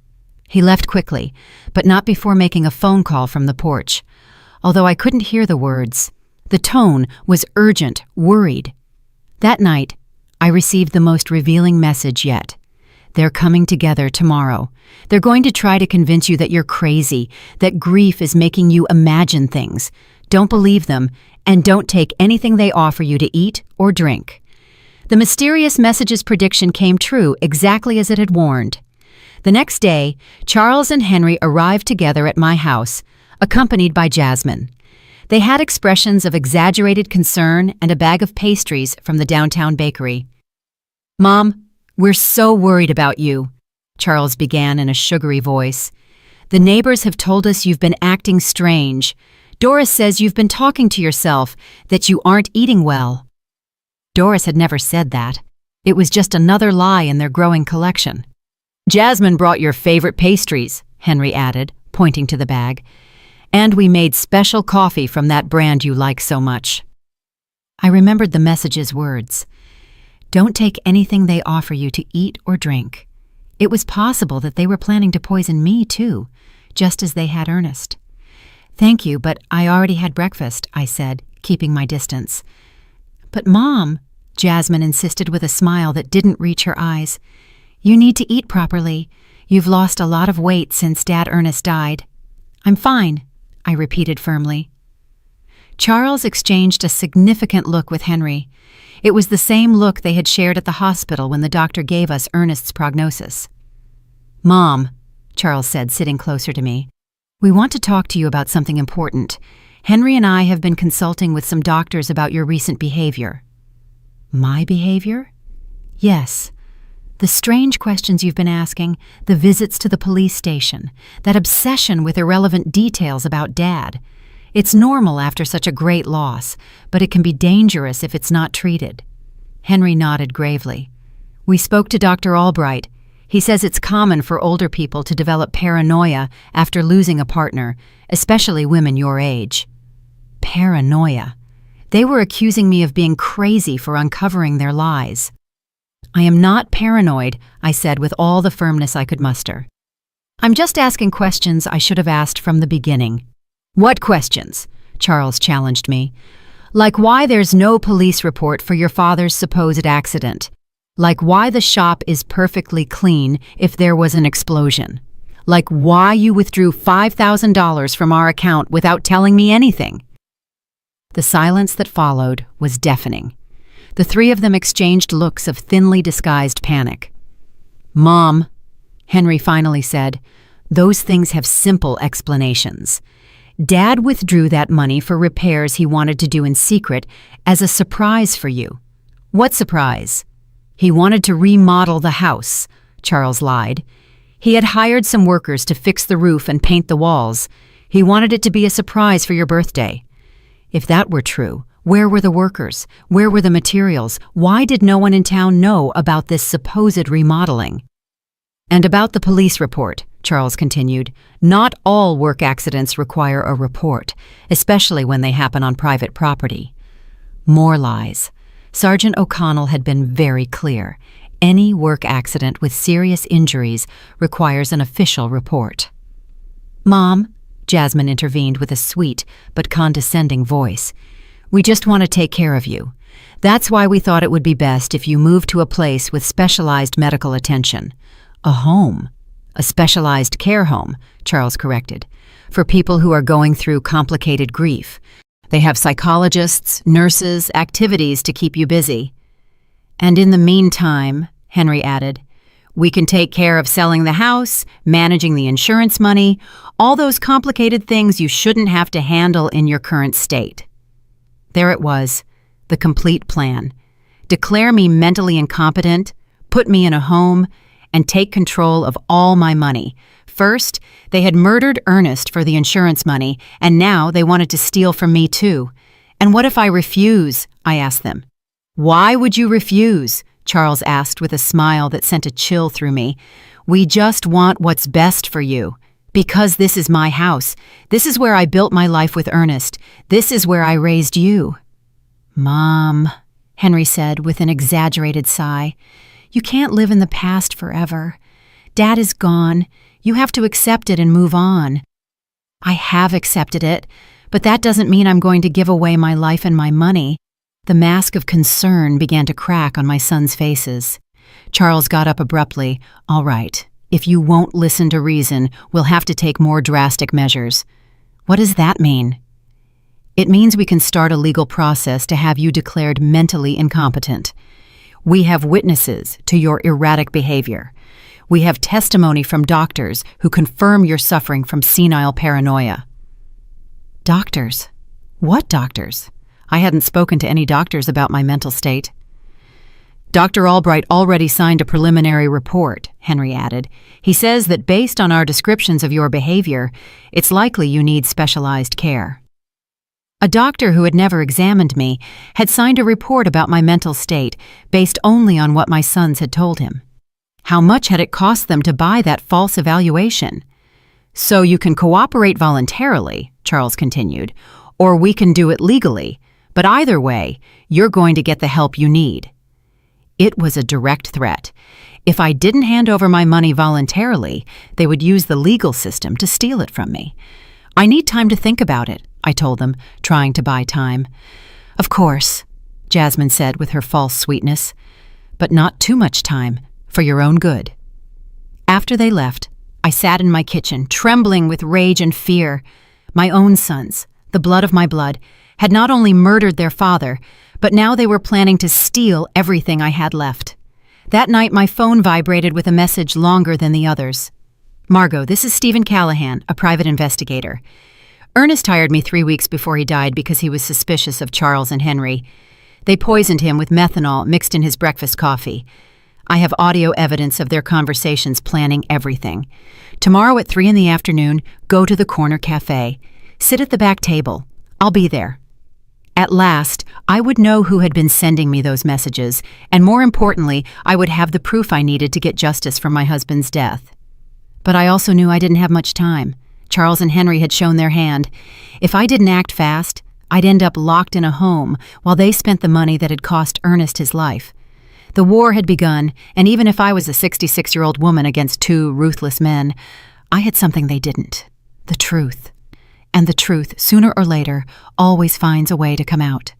He left quickly, but not before making a phone call from the porch. Although I couldn't hear the words, the tone was urgent, worried. That night, I received the most revealing message yet. "They're coming together tomorrow. They're going to try to convince you that you're crazy, that grief is making you imagine things. Don't believe them, and don't take anything they offer you to eat or drink." The mysterious message's prediction came true exactly as it had warned. The next day, Charles and Henry arrived together at my house, accompanied by Jasmine. They had expressions of exaggerated concern and a bag of pastries from the downtown bakery. "Mom, we're so worried about you," Charles began in a sugary voice. "The neighbors have told us you've been acting strange. Doris says you've been talking to yourself, that you aren't eating well." Doris had never said that. It was just another lie in their growing collection. "Jasmine brought your favorite pastries," Henry added, pointing to the bag. "And we made special coffee from that brand you like so much." I remembered the message's words. Don't take anything they offer you to eat or drink. It was possible that they were planning to poison me, too, just as they had Ernest. "Thank you, but I already had breakfast," I said, keeping my distance. "But Mom," Jasmine insisted with a smile that didn't reach her eyes, "you need to eat properly. You've lost a lot of weight since Dad Ernest died." "I'm fine," I repeated firmly. Charles exchanged a significant look with Henry. It was the same look they had shared at the hospital when the doctor gave us Ernest's prognosis. "Mom," Charles said, sitting closer to me, "we want to talk to you about something important. Henry and I have been consulting with some doctors about your recent behavior." "My behavior?" "Yes. The strange questions you've been asking, the visits to the police station, that obsession with irrelevant details about Dad. It's normal after such a great loss, but it can be dangerous if it's not treated." Henry nodded gravely. "We spoke to Dr. Albright. He says it's common for older people to develop paranoia after losing a partner, especially women your age." Paranoia. They were accusing me of being crazy for uncovering their lies. "I am not paranoid," I said with all the firmness I could muster. "I'm just asking questions I should have asked from the beginning." "What questions?" Charles challenged me. "Like why there's no police report for your father's supposed accident. Like why the shop is perfectly clean if there was an explosion. Like why you withdrew $5,000 from our account without telling me anything." The silence that followed was deafening. The three of them exchanged looks of thinly disguised panic. "Mom," Henry finally said, "those things have simple explanations. Dad withdrew that money for repairs he wanted to do in secret as a surprise for you." "What surprise?" "He wanted to remodel the house," Charles lied. "He had hired some workers to fix the roof and paint the walls. He wanted it to be a surprise for your birthday." If that were true, Where were the workers? Where were the materials? Why did no one in town know about this supposed remodeling? And about the police report, Charles continued, not all work accidents require a report, especially when they happen on private property. More lies. Sergeant O'Connell had been very clear. Any work accident with serious injuries requires an official report. Mom, Jasmine intervened with a sweet but condescending voice, we just want to take care of you. That's why we thought it would be best if you moved to a place with specialized medical attention. A home. A specialized care home, Charles corrected, for people who are going through complicated grief. They have psychologists, nurses, activities to keep you busy. And in the meantime, Henry added, we can take care of selling the house, managing the insurance money, all those complicated things you shouldn't have to handle in your current state. There it was, the complete plan. Declare me mentally incompetent, put me in a home, and take control of all my money. First, they had murdered Ernest for the insurance money, and now they wanted to steal from me too. And what if I refuse? I asked them. Why would you refuse? Charles asked with a smile that sent a chill through me. We just want what's best for you. Because this is my house. This is where I built my life with Ernest. This is where I raised you. Mom, Henry said with an exaggerated sigh, you can't live in the past forever. Dad is gone. You have to accept it and move on. I have accepted it, but that doesn't mean I'm going to give away my life and my money. The mask of concern began to crack on my sons' faces. Charles got up abruptly. All right, if you won't listen to reason, we'll have to take more drastic measures. What does that mean? It means we can start a legal process to have you declared mentally incompetent. We have witnesses to your erratic behavior. We have testimony from doctors who confirm you're suffering from senile paranoia. Doctors? What doctors? I hadn't spoken to any doctors about my mental state. Dr. Albright already signed a preliminary report, Henry added. He says that based on our descriptions of your behavior, it's likely you need specialized care. A doctor who had never examined me had signed a report about my mental state based only on what my sons had told him. How much had it cost them to buy that false evaluation? So you can cooperate voluntarily, Charles continued, or we can do it legally, but either way, you're going to get the help you need. It was a direct threat. If I didn't hand over my money voluntarily, they would use the legal system to steal it from me. I need time to think about it, I told them, trying to buy time. Of course, Jasmine said with her false sweetness, but not too much time, for your own good. After they left, I sat in my kitchen, trembling with rage and fear. My own sons, the blood of my blood, had not only murdered their father, but now they were planning to steal everything I had left. That night my phone vibrated with a message longer than the others. Margot, this is Stephen Callahan, a private investigator. Ernest hired me 3 weeks before he died because he was suspicious of Charles and Henry. They poisoned him with methanol mixed in his breakfast coffee. I have audio evidence of their conversations planning everything. Tomorrow at 3 p.m, go to the corner cafe. Sit at the back table. I'll be there. At last, I would know who had been sending me those messages, and more importantly, I would have the proof I needed to get justice for my husband's death. But I also knew I didn't have much time. Charles and Henry had shown their hand. If I didn't act fast, I'd end up locked in a home while they spent the money that had cost Ernest his life. The war had begun, and even if I was a 66-year-old woman against 2 ruthless men, I had something they didn't: the truth. And the truth, sooner or later, always finds a way to come out.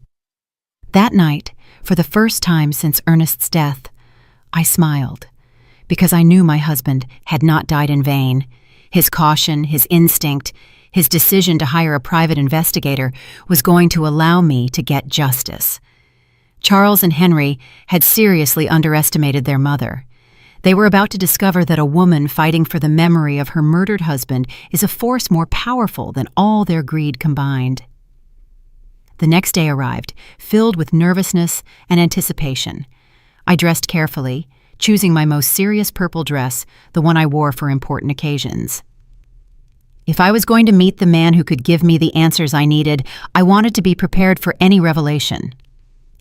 That night, for the first time since Ernest's death, I smiled, because I knew my husband had not died in vain. His caution, his instinct, his decision to hire a private investigator was going to allow me to get justice. Charles and Henry had seriously underestimated their mother. They were about to discover that a woman fighting for the memory of her murdered husband is a force more powerful than all their greed combined. The next day arrived, filled with nervousness and anticipation. I dressed carefully, choosing my most serious purple dress, the one I wore for important occasions. If I was going to meet the man who could give me the answers I needed, I wanted to be prepared for any revelation.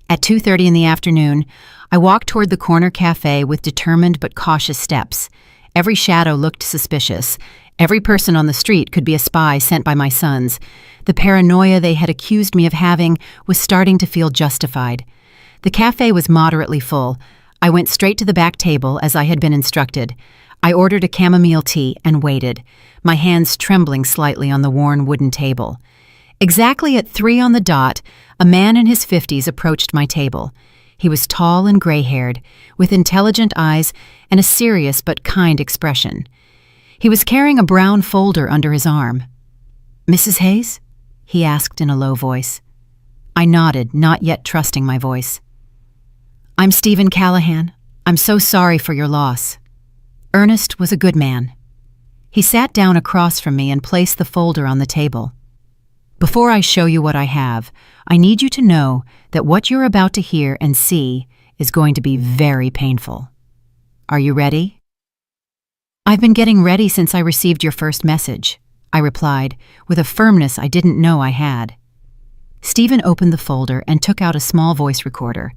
At 2:30 in the afternoon, I walked toward the corner cafe with determined but cautious steps. Every shadow looked suspicious. Every person on the street could be a spy sent by my sons. The paranoia they had accused me of having was starting to feel justified. The cafe was moderately full. I went straight to the back table as I had been instructed. I ordered a chamomile tea and waited, my hands trembling slightly on the worn wooden table. Exactly at 3 on the dot, a man in his 50s approached my table. He was tall and gray-haired, with intelligent eyes and a serious but kind expression. He was carrying a brown folder under his arm. "Mrs. Hayes?" he asked in a low voice. I nodded, not yet trusting my voice. "I'm Stephen Callahan. I'm so sorry for your loss." Ernest was a good man. He sat down across from me and placed the folder on the table. "Before I show you what I have, I need you to know that what you're about to hear and see is going to be very painful. Are you ready?" "I've been getting ready since I received your first message," I replied, with a firmness I didn't know I had. Stephen opened the folder and took out a small voice recorder.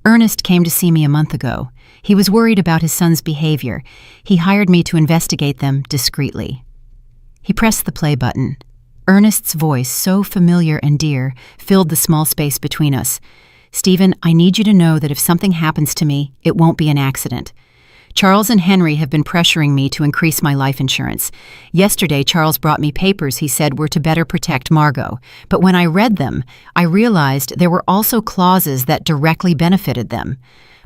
"Ernest came to see me a month ago. He was worried about his son's behavior. He hired me to investigate them discreetly." He pressed the play button. Ernest's voice, so familiar and dear, filled the small space between us. "Stephen, I need you to know that if something happens to me, it won't be an accident. Charles and Henry have been pressuring me to increase my life insurance. Yesterday, Charles brought me papers he said were to better protect Margot. But when I read them, I realized there were also clauses that directly benefited them.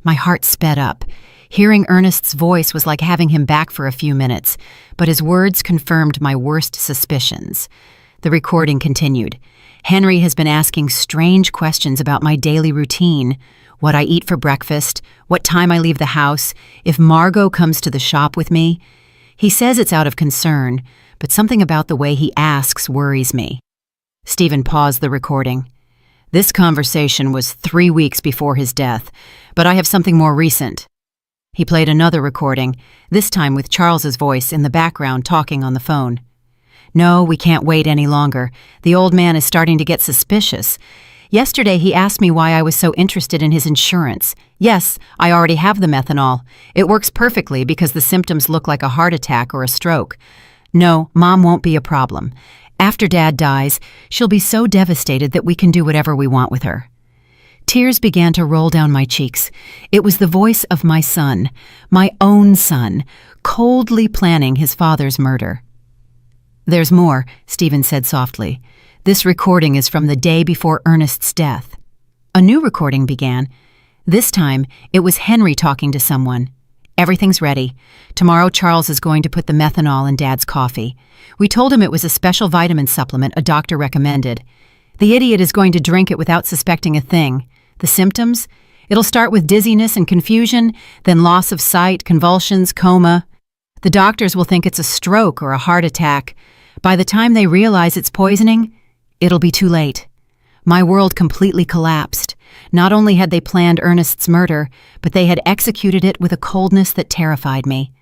My heart sped up. Hearing Ernest's voice was like having him back for a few minutes, but his words confirmed my worst suspicions. The recording continued. "Henry has been asking strange questions about my daily routine, what I eat for breakfast, what time I leave the house, if Margot comes to the shop with me. He says it's out of concern, but something about the way he asks worries me." Stephen paused the recording. "This conversation was 3 weeks before his death, but I have something more recent." He played another recording, this time with Charles's voice in the background talking on the phone. "No, we can't wait any longer. The old man is starting to get suspicious. Yesterday he asked me why I was so interested in his insurance. Yes, I already have the methanol. It works perfectly because the symptoms look like a heart attack or a stroke. No, Mom won't be a problem. After Dad dies, she'll be so devastated that we can do whatever we want with her." Tears began to roll down my cheeks. It was the voice of my son, my own son, coldly planning his father's murder. "There's more," Stephen said softly. "This recording is from the day before Ernest's death." A new recording began. This time, it was Henry talking to someone. "Everything's ready. Tomorrow Charles is going to put the methanol in Dad's coffee. We told him it was a special vitamin supplement a doctor recommended. The idiot is going to drink it without suspecting a thing. The symptoms? It'll start with dizziness and confusion, then loss of sight, convulsions, coma. The doctors will think it's a stroke or a heart attack. By the time they realize it's poisoning, it'll be too late." My world completely collapsed. Not only had they planned Ernest's murder, but they had executed it with a coldness that terrified me.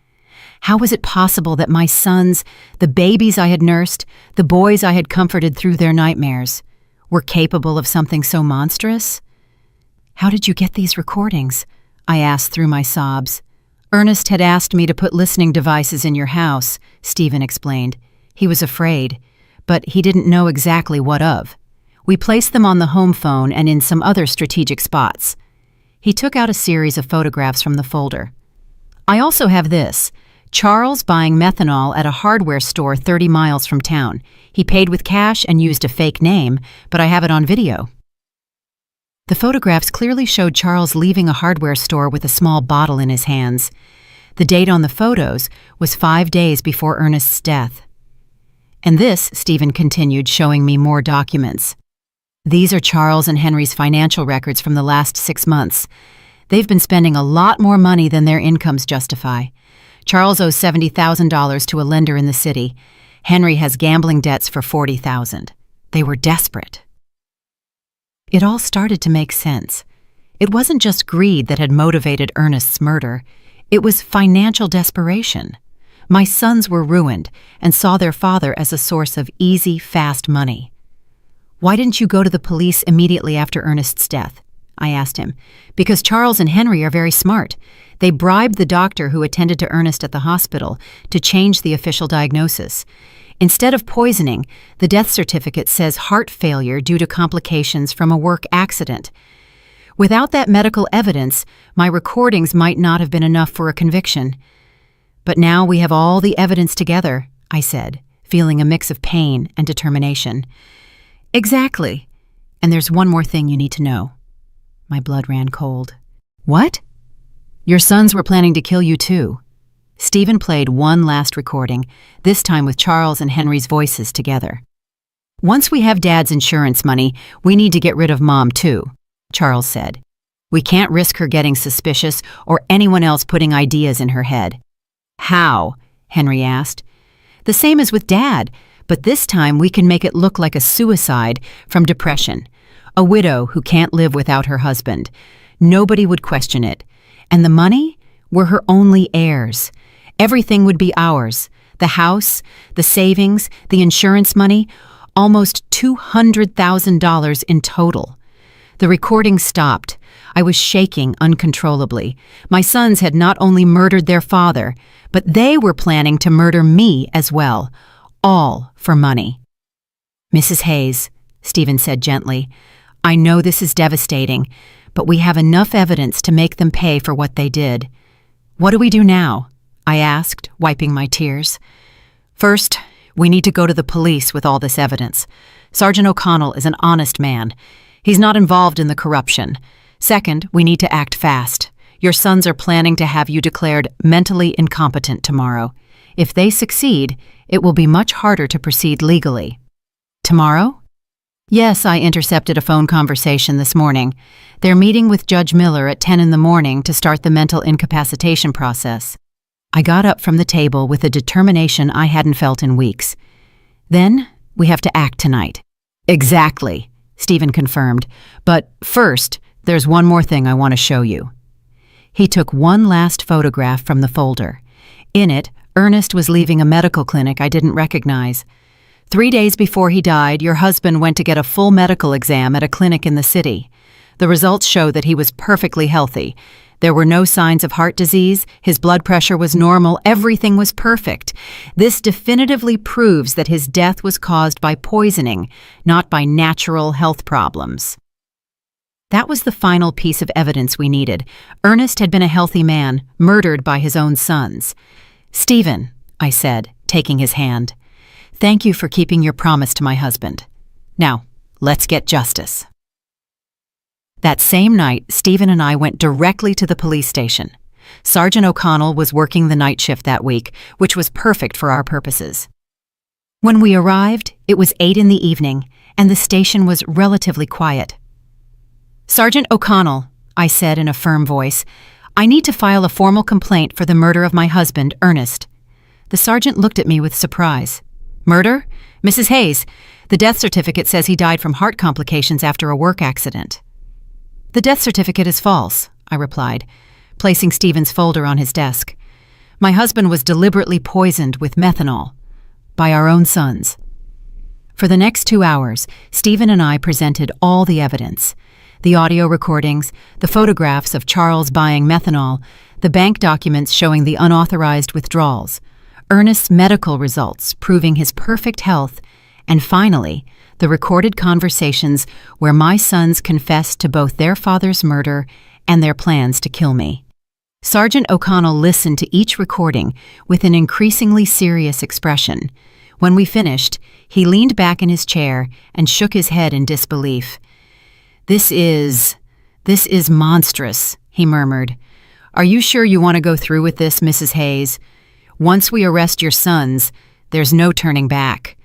How was it possible that my sons, the babies I had nursed, the boys I had comforted through their nightmares, were capable of something so monstrous? "How did you get these recordings?" I asked through my sobs. "Ernest had asked me to put listening devices in your house," Stephen explained. He was afraid, but he didn't know exactly what of. "We placed them on the home phone and in some other strategic spots." He took out a series of photographs from the folder. "I also have this. Charles buying methanol at a hardware store 30 miles from town. He paid with cash and used a fake name, but I have it on video." The photographs clearly showed Charles leaving a hardware store with a small bottle in his hands. The date on the photos was 5 days before Ernest's death. "And this," Stephen continued, showing me more documents. "These are Charles and Henry's financial records from the last 6 months. They've been spending a lot more money than their incomes justify. Charles owes $70,000 to a lender in the city. Henry has gambling debts for $40,000. They were desperate." It all started to make sense. It wasn't just greed that had motivated Ernest's murder. It was financial desperation. My sons were ruined and saw their father as a source of easy, fast money. "Why didn't you go to the police immediately after Ernest's death?" I asked him. "Because Charles and Henry are very smart. They bribed the doctor who attended to Ernest at the hospital to change the official diagnosis. Instead of poisoning, the death certificate says heart failure due to complications from a work accident. Without that medical evidence, my recordings might not have been enough for a conviction. But now we have all the evidence together," I said, feeling a mix of pain and determination. "Exactly. And there's one more thing you need to know." My blood ran cold. "What?" "Your sons were planning to kill you too." Stephen played one last recording, this time with Charles and Henry's voices together. "Once we have Dad's insurance money, we need to get rid of Mom too," Charles said. "We can't risk her getting suspicious or anyone else putting ideas in her head." "How?" Henry asked. "The same as with Dad, but this time we can make it look like a suicide from depression. A widow who can't live without her husband. Nobody would question it. And the money? We're her only heirs. Everything would be ours. The house, the savings, the insurance money, almost $200,000 in total." The recording stopped. I was shaking uncontrollably. My sons had not only murdered their father, but they were planning to murder me as well. All for money. "Mrs. Hayes," Stephen said gently, "I know this is devastating, but we have enough evidence to make them pay for what they did. What do we do now?" I asked, wiping my tears. "First, we need to go to the police with all this evidence. Sergeant O'Connell is an honest man. He's not involved in the corruption. Second, we need to act fast. Your sons are planning to have you declared mentally incompetent tomorrow. If they succeed, it will be much harder to proceed legally." "Tomorrow?" "Yes, I intercepted a phone conversation this morning. They're meeting with Judge Miller at 10 in the morning to start the mental incapacitation process." I got up from the table with a determination I hadn't felt in weeks. "Then, we have to act tonight." "Exactly," Stephen confirmed. "But first, there's one more thing I want to show you." He took one last photograph from the folder. In it, Ernest was leaving a medical clinic I didn't recognize. 3 days before he died, your husband went to get a full medical exam at a clinic in the city. The results show that he was perfectly healthy. There were no signs of heart disease, his blood pressure was normal, everything was perfect. This definitively proves that his death was caused by poisoning, not by natural health problems. That was the final piece of evidence we needed. Ernest had been a healthy man, murdered by his own sons. "Stephen," I said, taking his hand, "thank you for keeping your promise to my husband. Now, let's get justice." That same night, Stephen and I went directly to the police station. Sergeant O'Connell was working the night shift that week, which was perfect for our purposes. When we arrived, it was 8 in the evening, and the station was relatively quiet. "Sergeant O'Connell," I said in a firm voice, "I need to file a formal complaint for the murder of my husband, Ernest." The sergeant looked at me with surprise. "Murder? Mrs. Hayes, the death certificate says he died from heart complications after a work accident." "The death certificate is false," I replied, placing Stephen's folder on his desk. "My husband was deliberately poisoned with methanol by our own sons." For the next 2 hours, Stephen and I presented all the evidence. The audio recordings, the photographs of Charles buying methanol, the bank documents showing the unauthorized withdrawals, Ernest's medical results proving his perfect health, and finally, the recorded conversations where my sons confessed to both their father's murder and their plans to kill me. Sergeant O'Connell listened to each recording with an increasingly serious expression. When we finished, he leaned back in his chair and shook his head in disbelief. This is monstrous," he murmured. "Are you sure you want to go through with this, Mrs. Hayes? Once we arrest your sons, there's no turning back."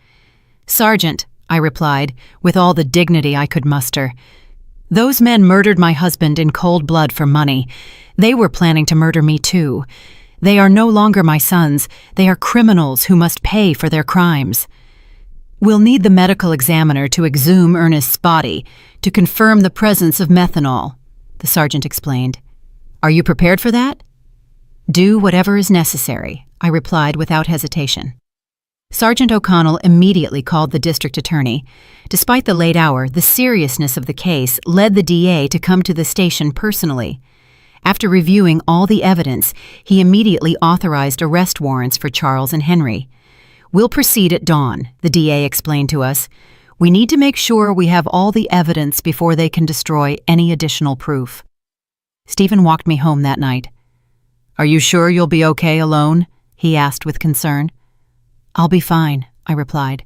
"Sergeant," I replied, with all the dignity I could muster, "those men murdered my husband in cold blood for money. They were planning to murder me too. They are no longer my sons. They are criminals who must pay for their crimes." "We'll need the medical examiner to exhume Ernest's body to confirm the presence of methanol," the sergeant explained. "Are you prepared for that?" "Do whatever is necessary," I replied without hesitation. Sergeant O'Connell immediately called the district attorney. Despite the late hour, the seriousness of the case led the DA to come to the station personally. After reviewing all the evidence, he immediately authorized arrest warrants for Charles and Henry. "We'll proceed at dawn," the DA explained to us. "We need to make sure we have all the evidence before they can destroy any additional proof." Stephen walked me home that night. "Are you sure you'll be okay alone?" he asked with concern. "I'll be fine," I replied.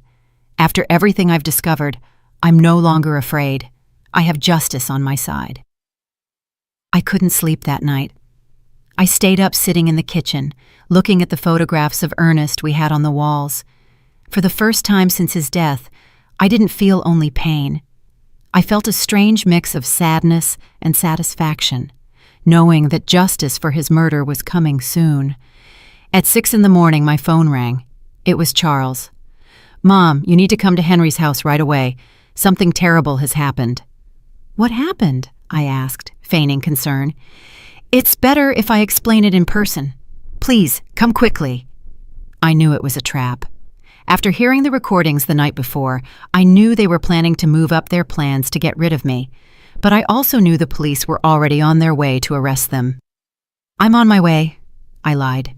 "After everything I've discovered, I'm no longer afraid. I have justice on my side." I couldn't sleep that night. I stayed up sitting in the kitchen, looking at the photographs of Ernest we had on the walls. For the first time since his death, I didn't feel only pain. I felt a strange mix of sadness and satisfaction, knowing that justice for his murder was coming soon. At 6 a.m, my phone rang. It was Charles. "Mom, you need to come to Henry's house right away. Something terrible has happened." "What happened?" I asked, feigning concern. "It's better if I explain it in person. Please, come quickly." I knew it was a trap. After hearing the recordings the night before, I knew they were planning to move up their plans to get rid of me, but I also knew the police were already on their way to arrest them. "I'm on my way," I lied.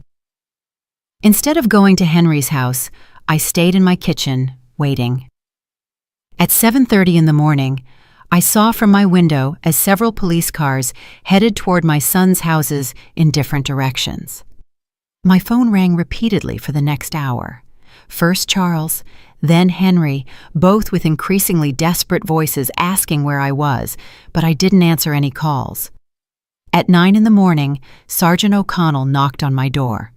Instead of going to Henry's house, I stayed in my kitchen, waiting. At 7:30 in the morning, I saw from my window as several police cars headed toward my son's houses in different directions. My phone rang repeatedly for the next hour. First Charles, then Henry, both with increasingly desperate voices asking where I was, but I didn't answer any calls. At 9 a.m, Sergeant O'Connell knocked on my door.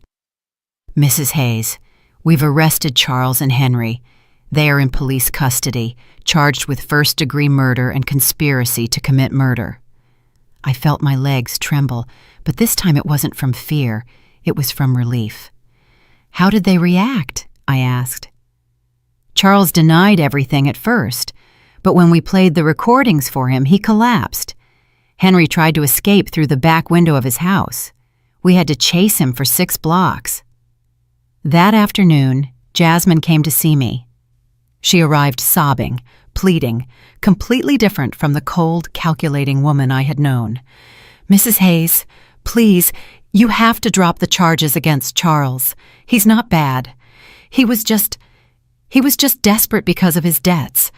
"Mrs. Hayes, we've arrested Charles and Henry. They are in police custody, charged with first-degree murder and conspiracy to commit murder." I felt my legs tremble, but this time it wasn't from fear, it was from relief. "How did they react?" I asked. "Charles denied everything at first, but when we played the recordings for him, he collapsed. Henry tried to escape through the back window of his house. We had to chase him for 6 blocks. That afternoon, Jasmine came to see me. She arrived sobbing, pleading, completely different from the cold, calculating woman I had known. "Mrs. Hayes, please, you have to drop the charges against Charles. He's not bad. He was just desperate because of his debts.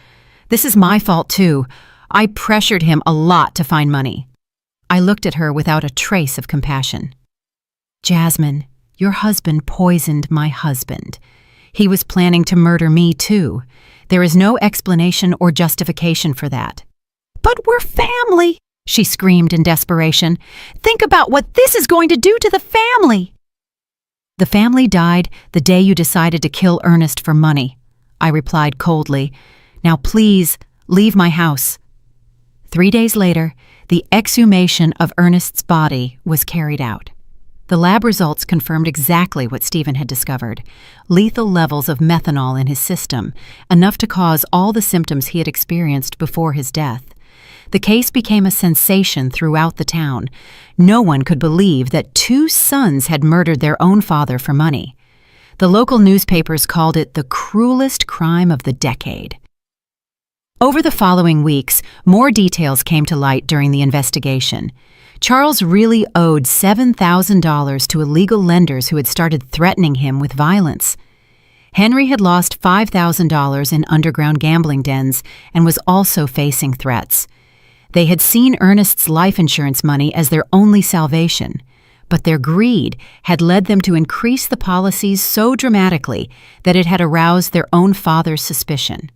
This is my fault too. I pressured him a lot to find money." I looked at her without a trace of compassion. "Jasmine, your husband poisoned my husband. He was planning to murder me too. There is no explanation or justification for that." "But we're family," she screamed in desperation. "Think about what this is going to do to the family." "The family died the day you decided to kill Ernest for money," I replied coldly. "Now please, leave my house." 3 days later, the exhumation of Ernest's body was carried out. The lab results confirmed exactly what Stephen had discovered: lethal levels of methanol in his system, enough to cause all the symptoms he had experienced before his death. The case became a sensation throughout the town. No one could believe that 2 sons had murdered their own father for money. The local newspapers called it the cruelest crime of the decade. Over the following weeks, more details came to light during the investigation. Charles really owed $7,000 to illegal lenders who had started threatening him with violence. Henry had lost $5,000 in underground gambling dens and was also facing threats. They had seen Ernest's life insurance money as their only salvation, but their greed had led them to increase the policies so dramatically that it had aroused their own father's suspicion.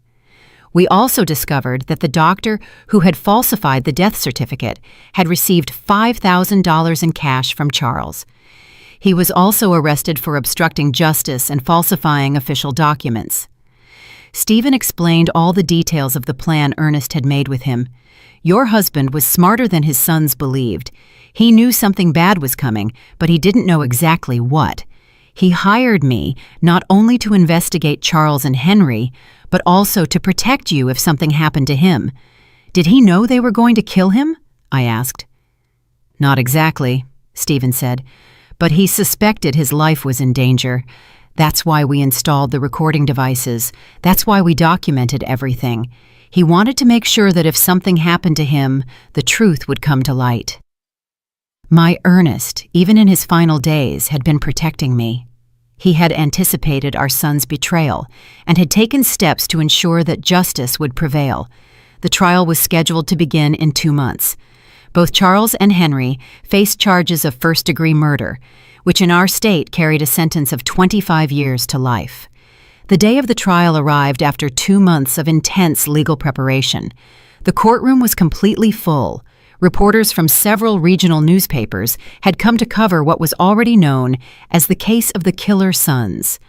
We also discovered that the doctor who had falsified the death certificate had received $5,000 in cash from Charles. He was also arrested for obstructing justice and falsifying official documents. Stephen explained all the details of the plan Ernest had made with him. "Your husband was smarter than his sons believed. He knew something bad was coming, but he didn't know exactly what. He hired me not only to investigate Charles and Henry, but also to protect you if something happened to him. Did he know they were going to kill him?" I asked. "Not exactly," Stephen said, But he suspected his life was in danger. That's why we installed the recording devices. That's why we documented everything. He wanted to make sure that if something happened to him, the truth would come to light. My Ernest, even in his final days, had been protecting me. He had anticipated our son's betrayal and had taken steps to ensure that justice would prevail. The trial was scheduled to begin in 2 months. Both Charles and Henry faced charges of first-degree murder, which in our state carried a sentence of 25 years to life. The day of the trial arrived after 2 months of intense legal preparation. The courtroom was completely full. Reporters from several regional newspapers had come to cover what was already known as the case of the killer sons.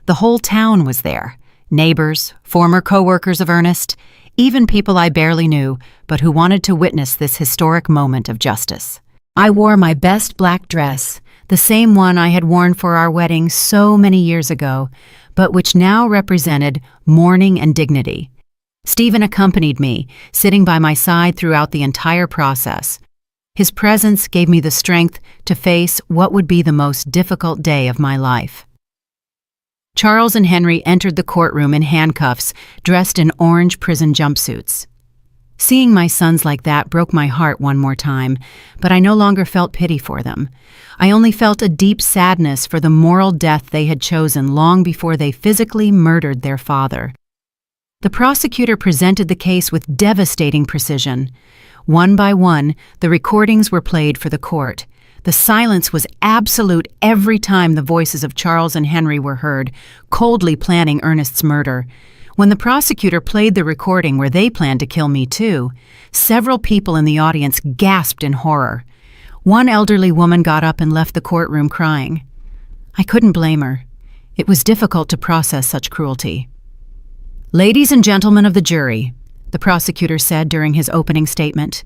The whole town was there. Neighbors, former co-workers of Ernest, even people I barely knew, but who wanted to witness this historic moment of justice. I wore my best black dress, the same one I had worn for our wedding so many years ago, but which now represented mourning and dignity. Stephen accompanied me, sitting by my side throughout the entire process. His presence gave me the strength to face what would be the most difficult day of my life. Charles and Henry entered the courtroom in handcuffs, dressed in orange prison jumpsuits. Seeing my sons like that broke my heart one more time, but I no longer felt pity for them. I only felt a deep sadness for the moral death they had chosen long before they physically murdered their father. The prosecutor presented the case with devastating precision. One by one, the recordings were played for the court. The silence was absolute every time the voices of Charles and Henry were heard, coldly planning Ernest's murder. When the prosecutor played the recording where they planned to kill me too, several people in the audience gasped in horror. One elderly woman got up and left the courtroom crying. I couldn't blame her. It was difficult to process such cruelty. "Ladies and gentlemen of the jury," the prosecutor said during his opening statement,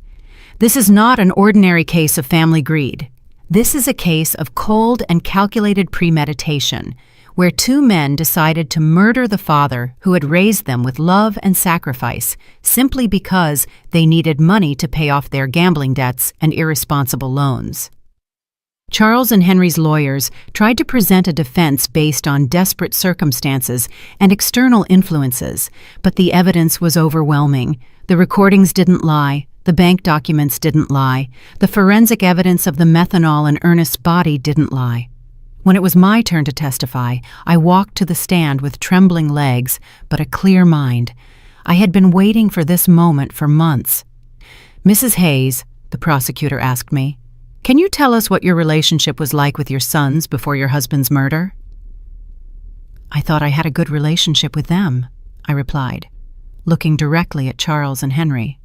"this is not an ordinary case of family greed. This is a case of cold and calculated premeditation, where 2 men decided to murder the father who had raised them with love and sacrifice simply because they needed money to pay off their gambling debts and irresponsible loans." Charles and Henry's lawyers tried to present a defense based on desperate circumstances and external influences, but the evidence was overwhelming. The recordings didn't lie. The bank documents didn't lie. The forensic evidence of the methanol in Ernest's body didn't lie. When it was my turn to testify, I walked to the stand with trembling legs, but a clear mind. I had been waiting for this moment for months. "Mrs. Hayes," the prosecutor asked me, "can you tell us what your relationship was like with your sons before your husband's murder?" "I thought I had a good relationship with them," I replied, looking directly at Charles and Henry.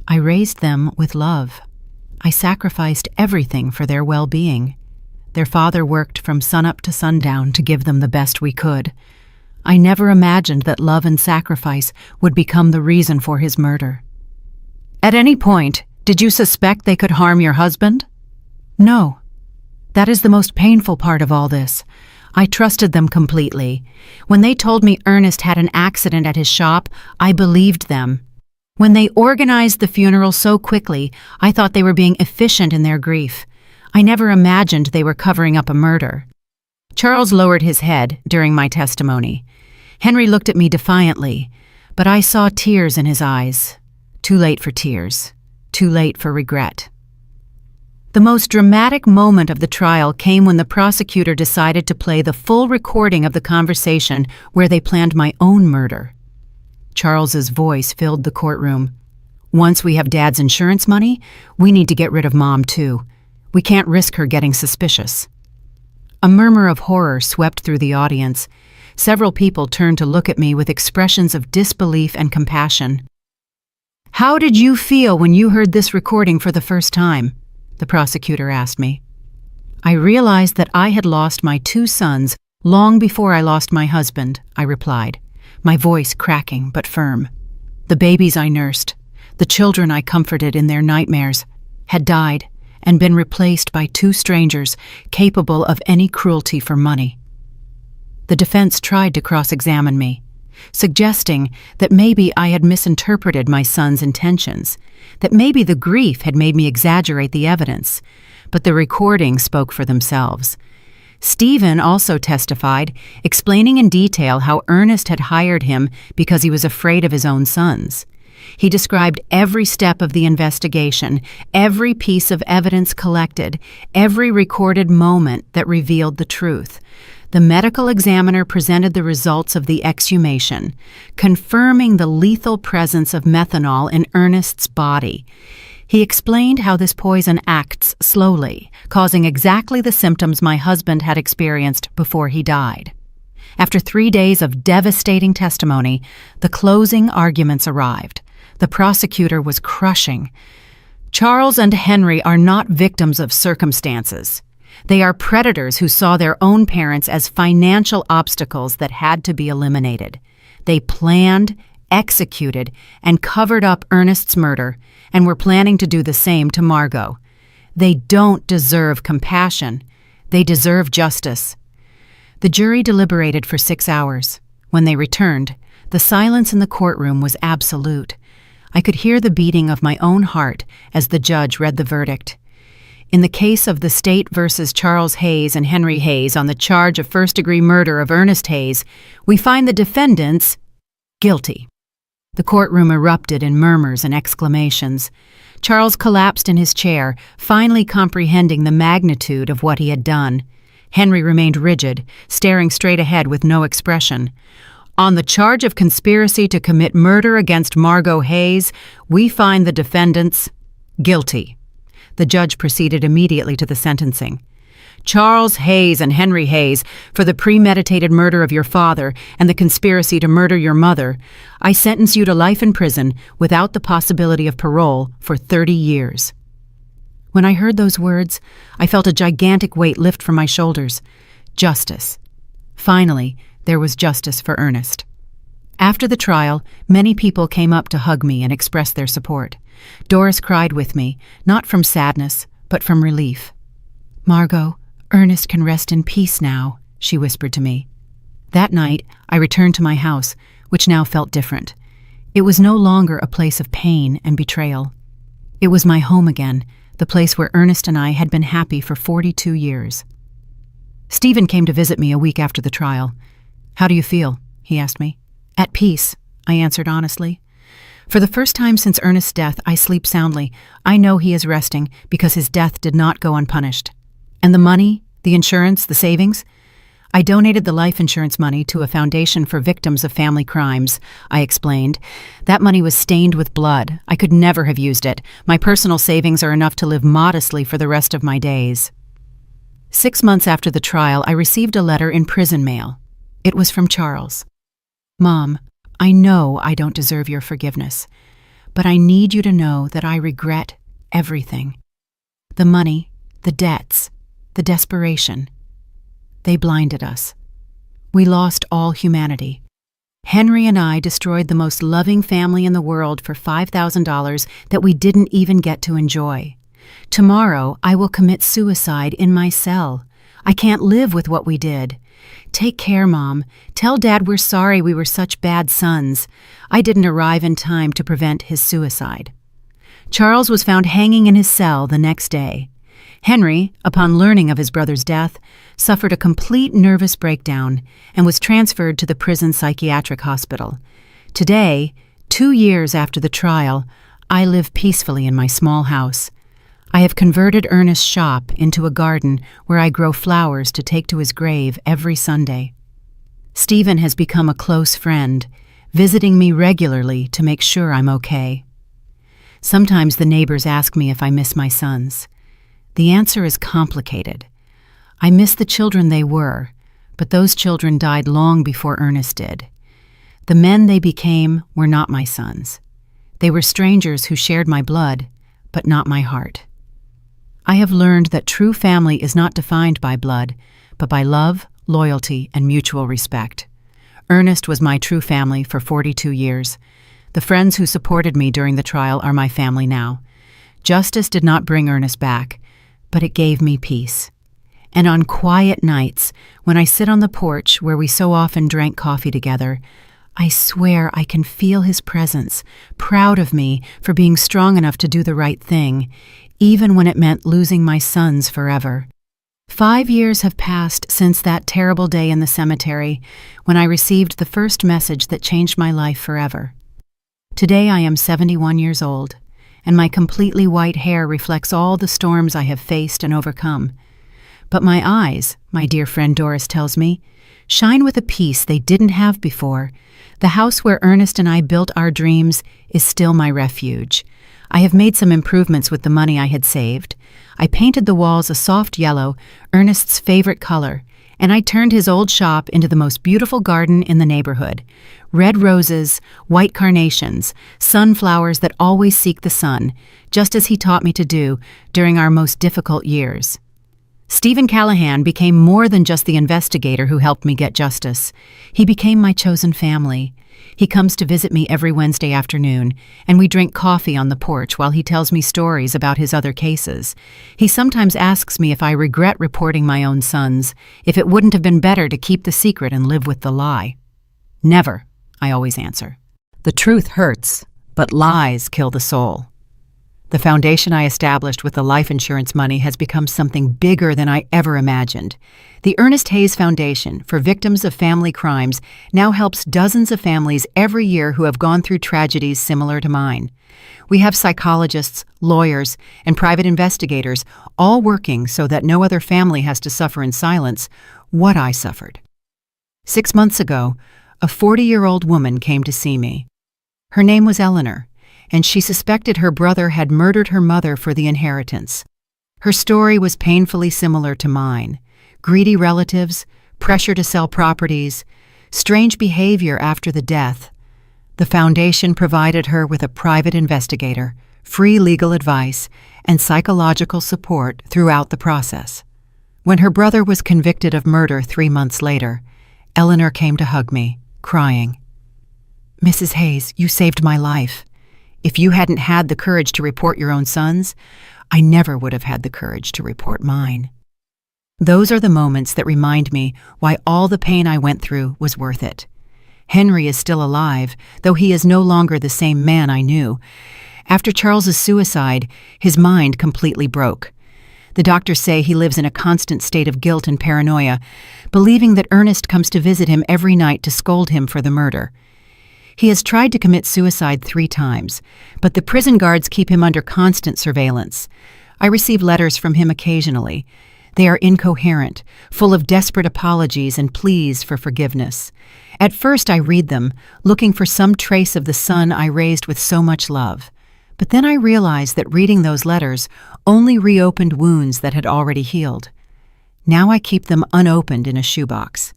"I raised them with love. I sacrificed everything for their well-being. Their father worked from sunup to sundown to give them the best we could. I never imagined that love and sacrifice would become the reason for his murder." "At any point, did you suspect they could harm your husband?" "No. That is the most painful part of all this. I trusted them completely. When they told me Ernest had an accident at his shop, I believed them. When they organized the funeral so quickly, I thought they were being efficient in their grief. I never imagined they were covering up a murder." Charles lowered his head during my testimony. Henry looked at me defiantly, but I saw tears in his eyes. Too late for tears. Too late for regret. The most dramatic moment of the trial came when the prosecutor decided to play the full recording of the conversation where they planned my own murder. Charles's voice filled the courtroom. "Once we have Dad's insurance money, we need to get rid of Mom too. We can't risk her getting suspicious." A murmur of horror swept through the audience. Several people turned to look at me with expressions of disbelief and compassion. "How did you feel when you heard this recording for the first time?" the prosecutor asked me. "I realized that I had lost my 2 sons long before I lost my husband," I replied, my voice cracking but firm. "The babies I nursed, the children I comforted in their nightmares, had died and been replaced by 2 strangers capable of any cruelty for money." The defense tried to cross-examine me. suggesting that maybe I had misinterpreted my son's intentions, that maybe the grief had made me exaggerate the evidence. But the recordings spoke for themselves. Stephen also testified, explaining in detail how Ernest had hired him because he was afraid of his own sons. He described every step of the investigation, every piece of evidence collected, every recorded moment that revealed the truth. The medical examiner presented the results of the exhumation, confirming the lethal presence of methanol in Ernest's body. He explained how this poison acts slowly, causing exactly the symptoms my husband had experienced before he died. After 3 days of devastating testimony, the closing arguments arrived. The prosecutor was crushing. Charles and Henry are not victims of circumstances. They are predators who saw their own parents as financial obstacles that had to be eliminated. They planned, executed, and covered up Ernest's murder, and were planning to do the same to Margot. They don't deserve compassion. They deserve justice. The jury deliberated for 6 hours. When they returned, the silence in the courtroom was absolute. I could hear the beating of my own heart as the judge read the verdict. In the case of the state versus Charles Hayes and Henry Hayes on the charge of first-degree murder of Ernest Hayes, we find the defendants guilty. The courtroom erupted in murmurs and exclamations. Charles collapsed in his chair, finally comprehending the magnitude of what he had done. Henry remained rigid, staring straight ahead with no expression. On the charge of conspiracy to commit murder against Margot Hayes, we find the defendants guilty. The judge proceeded immediately to the sentencing. Charles Hayes and Henry Hayes, for the premeditated murder of your father and the conspiracy to murder your mother, I sentence you to life in prison without the possibility of parole for 30 years. When I heard those words, I felt a gigantic weight lift from my shoulders. Justice. Finally, there was justice for Ernest. After the trial, many people came up to hug me and express their support. Doris cried with me, not from sadness, but from relief. "Margot, Ernest can rest in peace now," she whispered to me. That night, I returned to my house, which now felt different. It was no longer a place of pain and betrayal. It was my home again, the place where Ernest and I had been happy for 42 years. Stephen came to visit me a week after the trial. "How do you feel?" he asked me. "At peace," I answered honestly. "For the first time since Ernest's death, I sleep soundly. I know he is resting because his death did not go unpunished. And the money, the insurance, the savings? I donated the life insurance money to a foundation for victims of family crimes," I explained. "That money was stained with blood. I could never have used it. My personal savings are enough to live modestly for the rest of my days." 6 months after the trial, I received a letter in prison mail. It was from Charles. "Mom, I know I don't deserve your forgiveness, but I need you to know that I regret everything. The money, the debts, the desperation. They blinded us. We lost all humanity. Henry and I destroyed the most loving family in the world for $5,000 that we didn't even get to enjoy. Tomorrow, I will commit suicide in my cell. I can't live with what we did. Take care, Mom. Tell Dad we're sorry we were such bad sons. I didn't arrive in time to prevent his suicide." Charles was found hanging in his cell the next day. Henry, upon learning of his brother's death, suffered a complete nervous breakdown and was transferred to the prison psychiatric hospital. Today, 2 years after the trial, I live peacefully in my small house. I have converted Ernest's shop into a garden where I grow flowers to take to his grave every Sunday. Stephen has become a close friend, visiting me regularly to make sure I'm okay. Sometimes the neighbors ask me if I miss my sons. The answer is complicated. I miss the children they were, but those children died long before Ernest did. The men they became were not my sons. They were strangers who shared my blood, but not my heart. I have learned that true family is not defined by blood, but by love, loyalty, and mutual respect. Ernest was my true family for 42 years. The friends who supported me during the trial are my family now. Justice did not bring Ernest back, but it gave me peace. And on quiet nights, when I sit on the porch where we so often drank coffee together, I swear I can feel his presence, proud of me for being strong enough to do the right thing, even when it meant losing my sons forever. 5 years have passed since that terrible day in the cemetery when I received the first message that changed my life forever. Today I am 71 years old, and my completely white hair reflects all the storms I have faced and overcome. But my eyes, my dear friend Doris tells me, shine with a peace they didn't have before. The house where Ernest and I built our dreams is still my refuge. I have made some improvements with the money I had saved. I painted the walls a soft yellow, Ernest's favorite color, and I turned his old shop into the most beautiful garden in the neighborhood. Red roses, white carnations, sunflowers that always seek the sun, just as he taught me to do during our most difficult years. Stephen Callahan became more than just the investigator who helped me get justice. He became my chosen family. He comes to visit me every Wednesday afternoon, and we drink coffee on the porch while he tells me stories about his other cases. He sometimes asks me if I regret reporting my own sons, if it wouldn't have been better to keep the secret and live with the lie. Never, I always answer. The truth hurts, but lies kill the soul. The foundation I established with the life insurance money has become something bigger than I ever imagined. The Ernest Hayes Foundation for Victims of Family Crimes now helps dozens of families every year who have gone through tragedies similar to mine. We have psychologists, lawyers, and private investigators all working so that no other family has to suffer in silence what I suffered. 6 months ago, a 40-year-old woman came to see me. Her name was Eleanor, and she suspected her brother had murdered her mother for the inheritance. Her story was painfully similar to mine. Greedy relatives, pressure to sell properties, strange behavior after the death. The foundation provided her with a private investigator, free legal advice, and psychological support throughout the process. When her brother was convicted of murder 3 months later, Eleanor came to hug me, crying. "Mrs. Hayes, you saved my life. If you hadn't had the courage to report your own sons, I never would have had the courage to report mine." Those are the moments that remind me why all the pain I went through was worth it. Henry is still alive, though he is no longer the same man I knew. After Charles's suicide, his mind completely broke. The doctors say he lives in a constant state of guilt and paranoia, believing that Ernest comes to visit him every night to scold him for the murder. He has tried to commit suicide 3 times, but the prison guards keep him under constant surveillance. I receive letters from him occasionally. They are incoherent, full of desperate apologies and pleas for forgiveness. At first I read them, looking for some trace of the son I raised with so much love. But then I realized that reading those letters only reopened wounds that had already healed. Now I keep them unopened in a shoebox.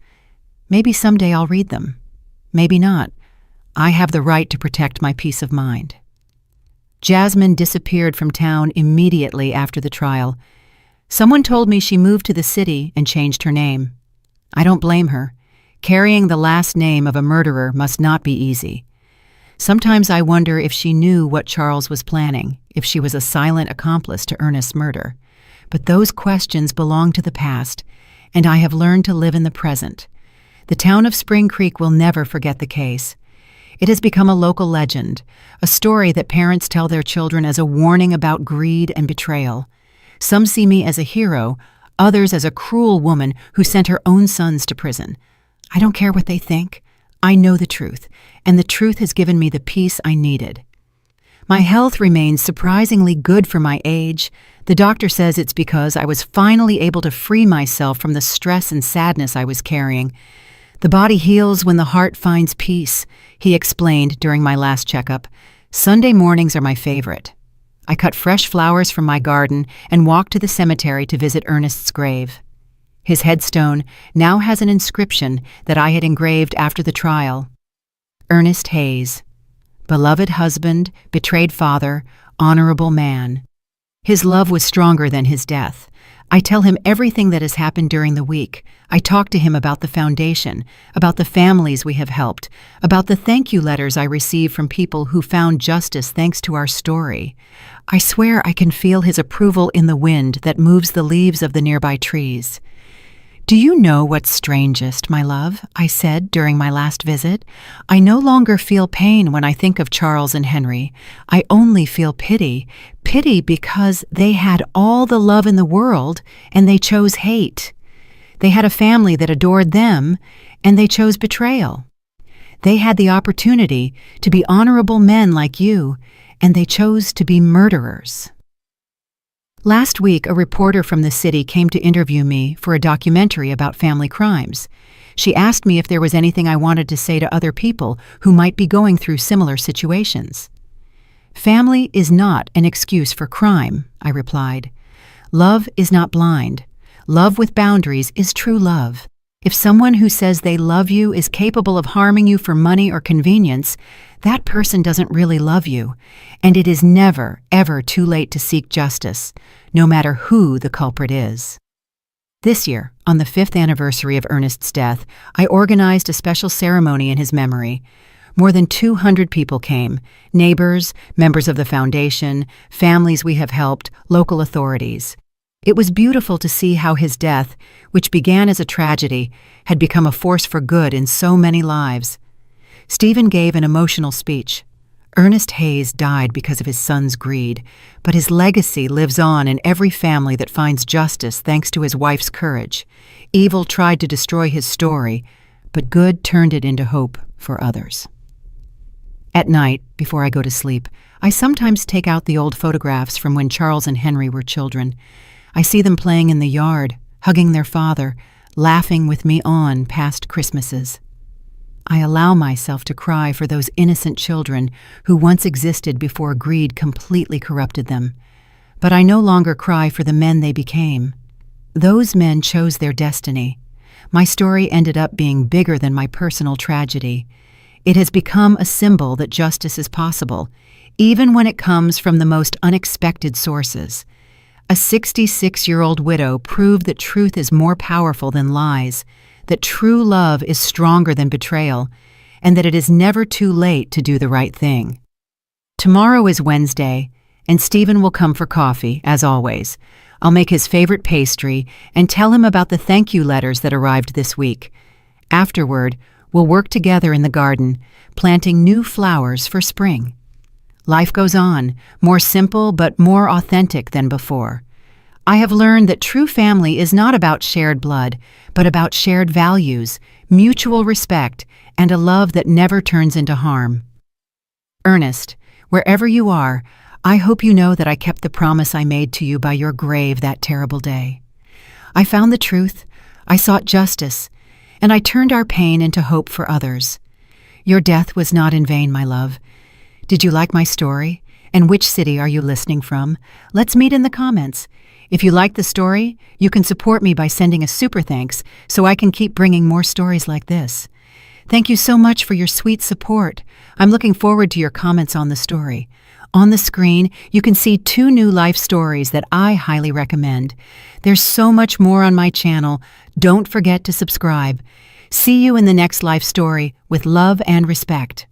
Maybe someday I'll read them. Maybe not. I have the right to protect my peace of mind. Jasmine disappeared from town immediately after the trial. Someone told me she moved to the city and changed her name. I don't blame her. Carrying the last name of a murderer must not be easy. Sometimes I wonder if she knew what Charles was planning, if she was a silent accomplice to Ernest's murder. But those questions belong to the past, and I have learned to live in the present. The town of Spring Creek will never forget the case. It has become a local legend, a story that parents tell their children as a warning about greed and betrayal. Some see me as a hero, others as a cruel woman who sent her own sons to prison. I don't care what they think. I know the truth, and the truth has given me the peace I needed. My health remains surprisingly good for my age. The doctor says it's because I was finally able to free myself from the stress and sadness I was carrying. The body heals when the heart finds peace, he explained during my last checkup. Sunday mornings are my favorite. I cut fresh flowers from my garden and walked to the cemetery to visit Ernest's grave. His headstone now has an inscription that I had engraved after the trial. Ernest Hayes, beloved husband, betrayed father, honorable man. His love was stronger than his death. I tell him everything that has happened during the week. I talk to him about the foundation, about the families we have helped, about the thank you letters I receive from people who found justice thanks to our story. I swear I can feel his approval in the wind that moves the leaves of the nearby trees. "Do you know what's strangest, my love?" I said during my last visit. "I no longer feel pain when I think of Charles and Henry. I only feel pity. Pity because they had all the love in the world and they chose hate. They had a family that adored them and they chose betrayal. They had the opportunity to be honorable men like you and they chose to be murderers." Last week, a reporter from the city came to interview me for a documentary about family crimes. She asked me if there was anything I wanted to say to other people who might be going through similar situations. "Family is not an excuse for crime," I replied. "Love is not blind. Love with boundaries is true love. If someone who says they love you is capable of harming you for money or convenience, that person doesn't really love you, and it is never, ever too late to seek justice, no matter who the culprit is." This year, on the 5th anniversary of Ernest's death, I organized a special ceremony in his memory. More than 200 people came: neighbors, members of the foundation, families we have helped, local authorities. It was beautiful to see how his death, which began as a tragedy, had become a force for good in so many lives. Stephen gave an emotional speech. Ernest Hayes died because of his son's greed, but his legacy lives on in every family that finds justice thanks to his wife's courage. Evil tried to destroy his story, but good turned it into hope for others. At night, before I go to sleep, I sometimes take out the old photographs from when Charles and Henry were children. I see them playing in the yard, hugging their father, laughing with me on past Christmases. I allow myself to cry for those innocent children who once existed before greed completely corrupted them. But I no longer cry for the men they became. Those men chose their destiny. My story ended up being bigger than my personal tragedy. It has become a symbol that justice is possible, even when it comes from the most unexpected sources. A 66-year-old widow proved that truth is more powerful than lies, that true love is stronger than betrayal, and that it is never too late to do the right thing. Tomorrow is Wednesday, and Stephen will come for coffee, as always. I'll make his favorite pastry and tell him about the thank you letters that arrived this week. Afterward, we'll work together in the garden, planting new flowers for spring. Life goes on, more simple but more authentic than before. I have learned that true family is not about shared blood, but about shared values, mutual respect, and a love that never turns into harm. Ernest, wherever you are, I hope you know that I kept the promise I made to you by your grave that terrible day. I found the truth, I sought justice, and I turned our pain into hope for others. Your death was not in vain, my love. Did you like my story? And which city are you listening from? Let's meet in the comments. If you like the story, you can support me by sending a super thanks so I can keep bringing more stories like this. Thank you so much for your sweet support. I'm looking forward to your comments on the story. On the screen, you can see 2 new life stories that I highly recommend. There's so much more on my channel. Don't forget to subscribe. See you in the next life story with love and respect.